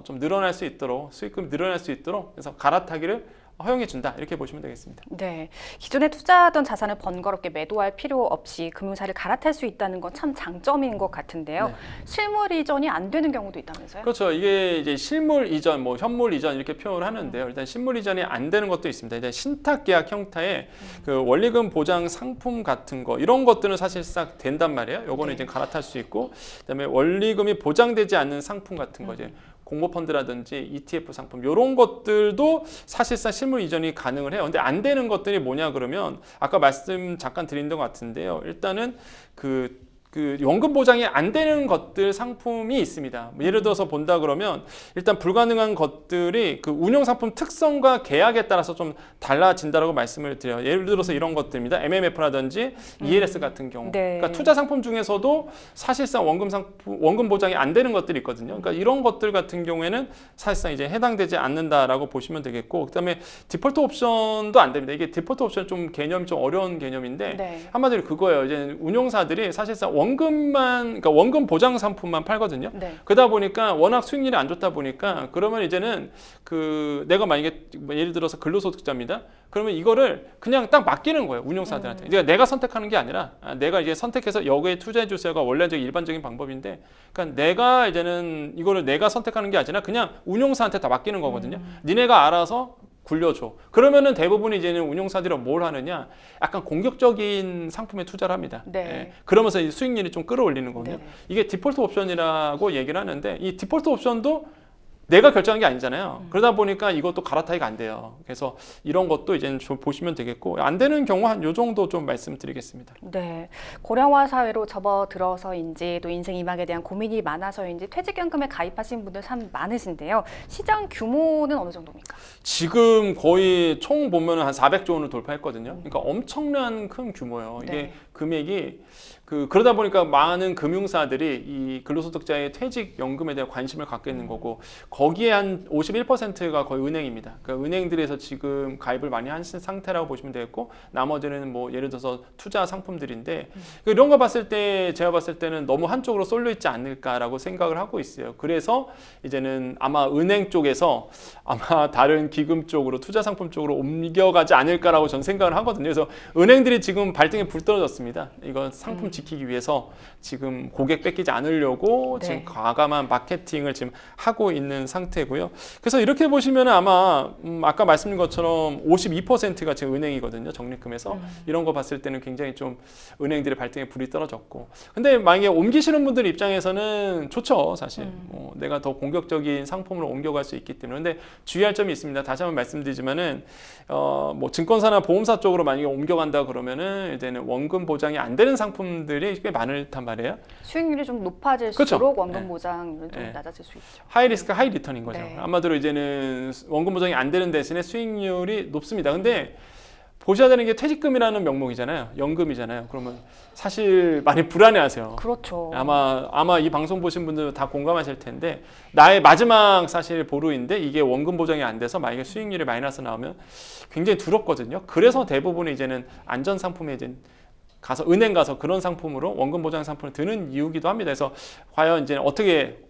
좀 늘어날 수 있도록 수익금이 늘어날 수 있도록 그래서 갈아타기를 허용해 준다 이렇게 보시면 되겠습니다. 네, 기존에 투자하던 자산을 번거롭게 매도할 필요 없이 금융사를 갈아탈 수 있다는 건 참 장점인 것 같은데요. 네. 실물 이전이 안 되는 경우도 있다면서요? 그렇죠. 이게 이제 실물 이전, 뭐 현물 이전 이렇게 표현을 하는데요. 일단 실물 이전이 안 되는 것도 있습니다. 이제 신탁 계약 형태의 그 원리금 보장 상품 같은 거 이런 것들은 사실상 된단 말이에요. 요거는 네. 이제 갈아탈 수 있고, 그다음에 원리금이 보장되지 않는 상품 같은 거 이제 공모펀드라든지 ETF 상품 이런 것들도 사실상 실물 이전이 가능을 해요. 근데 안 되는 것들이 뭐냐 그러면 아까 말씀 잠깐 드린 것 같은데요. 일단은 그 연금 보장이 안 되는 것들 상품이 있습니다. 예를 들어서 본다 그러면 일단 불가능한 것들이 그 운용 상품 특성과 계약에 따라서 좀 달라진다라고 말씀을 드려요. 예를 들어서 이런 것들입니다. MMF라든지 ELS 같은 경우. 네. 그러니까 투자 상품 중에서도 사실상 원금 보장이 안 되는 것들이 있거든요. 그러니까 이런 것들 같은 경우에는 사실상 이제 해당되지 않는다라고 보시면 되겠고, 그다음에 디폴트 옵션도 안 됩니다. 이게 디폴트 옵션 좀 개념이 좀 어려운 개념인데 네. 한마디로 그거예요. 이제 운용사들이 사실상 그러니까 원금 보장 상품만 팔거든요. 네. 그러다 보니까 워낙 수익률이 안 좋다 보니까 그러면 이제는 내가 만약에 예를 들어서 근로소득자입니다. 그러면 이거를 그냥 딱 맡기는 거예요. 운용사들한테. 그러니까 내가 선택하는 게 아니라 내가 이제 선택해서 여기에 투자해 주세요가 원래적인 일반적인 방법인데, 그러니까 내가 이제는 이거를 내가 선택하는 게 아니라 그냥 운용사한테 다 맡기는 거거든요. 니네가 알아서 굴려줘. 그러면은 대부분 이제는 운용사들이 뭘 하느냐, 약간 공격적인 상품에 투자를 합니다. 네. 예. 그러면서 이 수익률이 좀 끌어올리는 거거든요. 네. 이게 디폴트 옵션이라고 얘기를 하는데, 이 디폴트 옵션도 내가 결정한 게 아니잖아요. 그러다 보니까 이것도 갈아타기가 안 돼요. 그래서 이런 것도 이제 좀 보시면 되겠고, 안 되는 경우 한 요 정도 좀 말씀드리겠습니다. 네, 고령화 사회로 접어들어서인지 또 인생 이막에 대한 고민이 많아서인지 퇴직연금에 가입하신 분들 참 많으신데요. 시장 규모는 어느 정도입니까? 지금 거의 총 보면 한 400조 원을 돌파했거든요. 그러니까 엄청난 큰 규모예요. 이게 네. 금액이 그러다 보니까 많은 금융사들이 이 근로소득자의 퇴직연금에 대한 관심을 갖게 있는 거고, 거기에 한 51%가 거의 은행입니다. 그러니까 은행들에서 지금 가입을 많이 한 상태라고 보시면 되겠고, 나머지는 뭐 예를 들어서 투자 상품들인데, 이런 거 봤을 때 제가 봤을 때는 너무 한쪽으로 쏠려 있지 않을까라고 생각을 하고 있어요. 그래서 이제는 아마 은행 쪽에서 아마 다른 기금 쪽으로, 투자 상품 쪽으로 옮겨가지 않을까라고 저는 생각을 하거든요. 그래서 은행들이 지금 발등에 불 떨어졌습니다. 이건 상품 지키기 위해서 지금 고객 뺏기지 않으려고 네. 지금 과감한 마케팅을 지금 하고 있는 상태고요. 그래서 이렇게 보시면 아마 아까 말씀드린 것처럼 52%가 지금 은행이거든요. 적립금에서. 이런 거 봤을 때는 굉장히 좀 은행들의 발등에 불이 떨어졌고, 근데 만약에 옮기시는 분들 입장에서는 좋죠, 사실. 내가 더 공격적인 상품으로 옮겨갈 수 있기 때문에. 근데 주의할 점이 있습니다. 다시 한번 말씀드리지만은 뭐 증권사나 보험사 쪽으로 만약에 옮겨간다 그러면은 이제는 원금 보장이 안 되는 상품들이 꽤 많단 말이에요. 수익률이 좀 높아질수록 그렇죠. 원금 네. 보장률은 좀 네. 낮아질 수 있죠. 하이 리스크 하이 리턴인 거죠. 네. 아마도 이제는 원금 보장이 안 되는 대신에 수익률이 높습니다. 근데 보셔야 되는 게 퇴직금이라는 명목이잖아요. 연금이잖아요. 그러면 사실 많이 불안해하세요. 그렇죠. 아마 이 방송 보신 분들 다 공감하실 텐데, 나의 마지막 사실 보루인데 이게 원금 보장이 안 돼서 만약에 수익률이 마이너스 나오면 굉장히 두렵거든요. 그래서 대부분 이제는 안전 상품에 이제 은행 가서 그런 상품으로 원금 보장 상품을 드는 이유기도 합니다. 그래서 과연 이제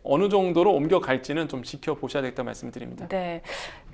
어느 정도로 옮겨갈지는 좀 지켜보셔야 되겠다 말씀드립니다. 네.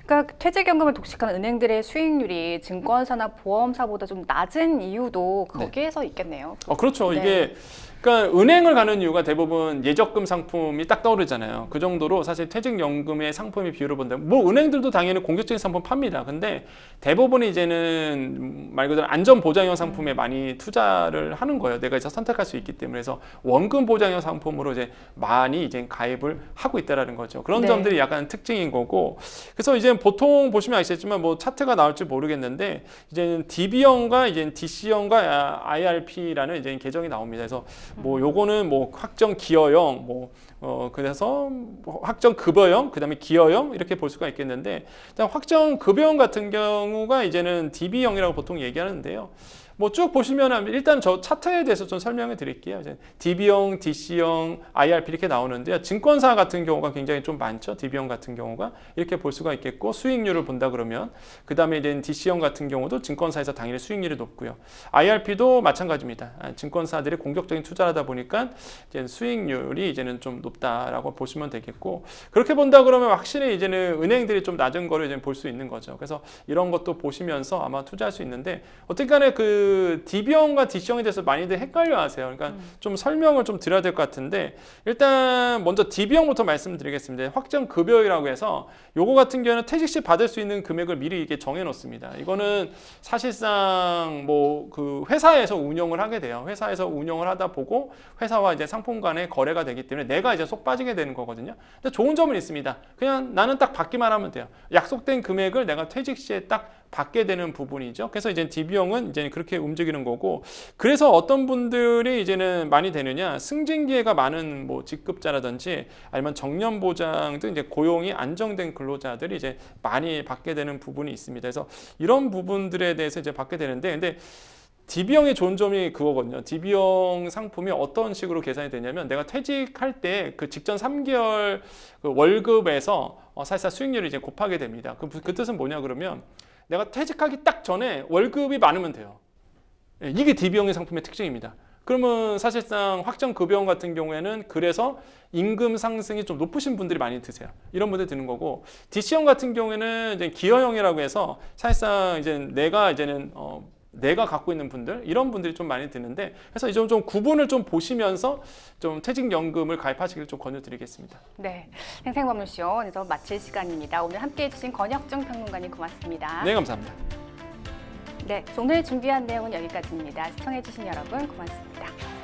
그러니까 퇴직연금을 독식한 은행들의 수익률이 증권사나 보험사보다 좀 낮은 이유도 거기에서 있겠네요. 그렇죠. 네. 이게 그러니까 은행을 가는 이유가 대부분 예적금 상품이 딱 떠오르잖아요. 그 정도로 사실 퇴직연금의 상품의 비율을 본다면, 뭐 은행들도 당연히 공격적인 상품 팝니다. 근데 대부분이 이제는 말 그대로 안전보장형 상품에 많이 투자를 하는 거예요. 내가 이제 선택할 수 있기 때문에. 그래서 원금 보장형 상품으로 이제 많이 이제 가입을 하고 있다라는 거죠. 그런 네. 점들이 약간 특징인 거고. 그래서 이제 보통 보시면 아시겠지만 뭐 차트가 나올지 모르겠는데, 이제는 DB형과 이제 DC형과 IRP라는 이제 계정이 나옵니다. 그래서 뭐 요거는 뭐 확정 기여형, 그래서 확정 급여형, 그다음에 기여형 이렇게 볼 수가 있겠는데, 일단 확정 급여형 같은 경우가 이제는 DB형이라고 보통 얘기하는데요. 뭐 쭉 보시면 일단 저 차트에 대해서 좀 설명해 드릴게요. 이제 DB형, DC형, IRP 이렇게 나오는데요. 증권사 같은 경우가 굉장히 좀 많죠. DB형 같은 경우가 이렇게 볼 수가 있겠고, 수익률을 본다 그러면 그다음에 이제 DC형 같은 경우도 증권사에서 당연히 수익률이 높고요. IRP도 마찬가지입니다. 증권사들이 공격적인 투자를 하다 보니까 이제 수익률이 이제는 좀 높다라고 보시면 되겠고, 그렇게 본다 그러면 확실히 이제는 은행들이 좀 낮은 거를 이제 볼 수 있는 거죠. 그래서 이런 것도 보시면서 아마 투자할 수 있는데, 어쨌든 간에 그 DB형과 DC형에 대해서 많이들 헷갈려하세요. 그러니까 좀 설명을 좀 드려야 될 것 같은데 일단 먼저 DB형부터 말씀드리겠습니다. 확정 급여이라고 해서 요거 같은 경우는 퇴직 시 받을 수 있는 금액을 미리 이렇게 정해 놓습니다. 이거는 사실상 뭐 그 회사에서 운영을 하게 돼요. 회사에서 운영을 하다 보고 회사와 이제 상품 간의 거래가 되기 때문에 내가 이제 쏙 빠지게 되는 거거든요. 근데 좋은 점은 있습니다. 그냥 나는 딱 받기만 하면 돼요. 약속된 금액을 내가 퇴직 시에 딱 받게 되는 부분이죠. 그래서 이제 DB형은 이제 그렇게 움직이는 거고, 그래서 어떤 분들이 이제는 많이 되느냐, 승진 기회가 많은 뭐 직급자라든지 아니면 정년 보장 등 이제 고용이 안정된 근로자들이 이제 많이 받게 되는 부분이 있습니다. 그래서 이런 부분들에 대해서 이제 받게 되는데, 근데 DB형의 좋은 점이 그거거든요. DB형 상품이 어떤 식으로 계산이 되냐면 내가 퇴직할 때 그 직전 3개월 그 월급에서 사실상 수익률을 이제 곱하게 됩니다. 그 뜻은 뭐냐 그러면 내가 퇴직하기 딱 전에 월급이 많으면 돼요. 이게 DB형의 상품의 특징입니다. 그러면 사실상 확정급여형 같은 경우에는 그래서 임금 상승이 좀 높으신 분들이 많이 드세요. 이런 분들 드는 거고, DC형 같은 경우에는 이제 기여형이라고 해서 사실상 이제 내가 갖고 있는 분들, 이런 분들이 좀 많이 드는데, 그래서 이제 좀 구분을 좀 보시면서 좀 퇴직연금을 가입하시기를 좀 권유드리겠습니다. 네, 생생법률쇼 오늘도 마칠 시간입니다. 오늘 함께해 주신 권혁중 평론가님 고맙습니다. 네, 감사합니다. 네, 오늘 준비한 내용은 여기까지입니다. 시청해 주신 여러분 고맙습니다.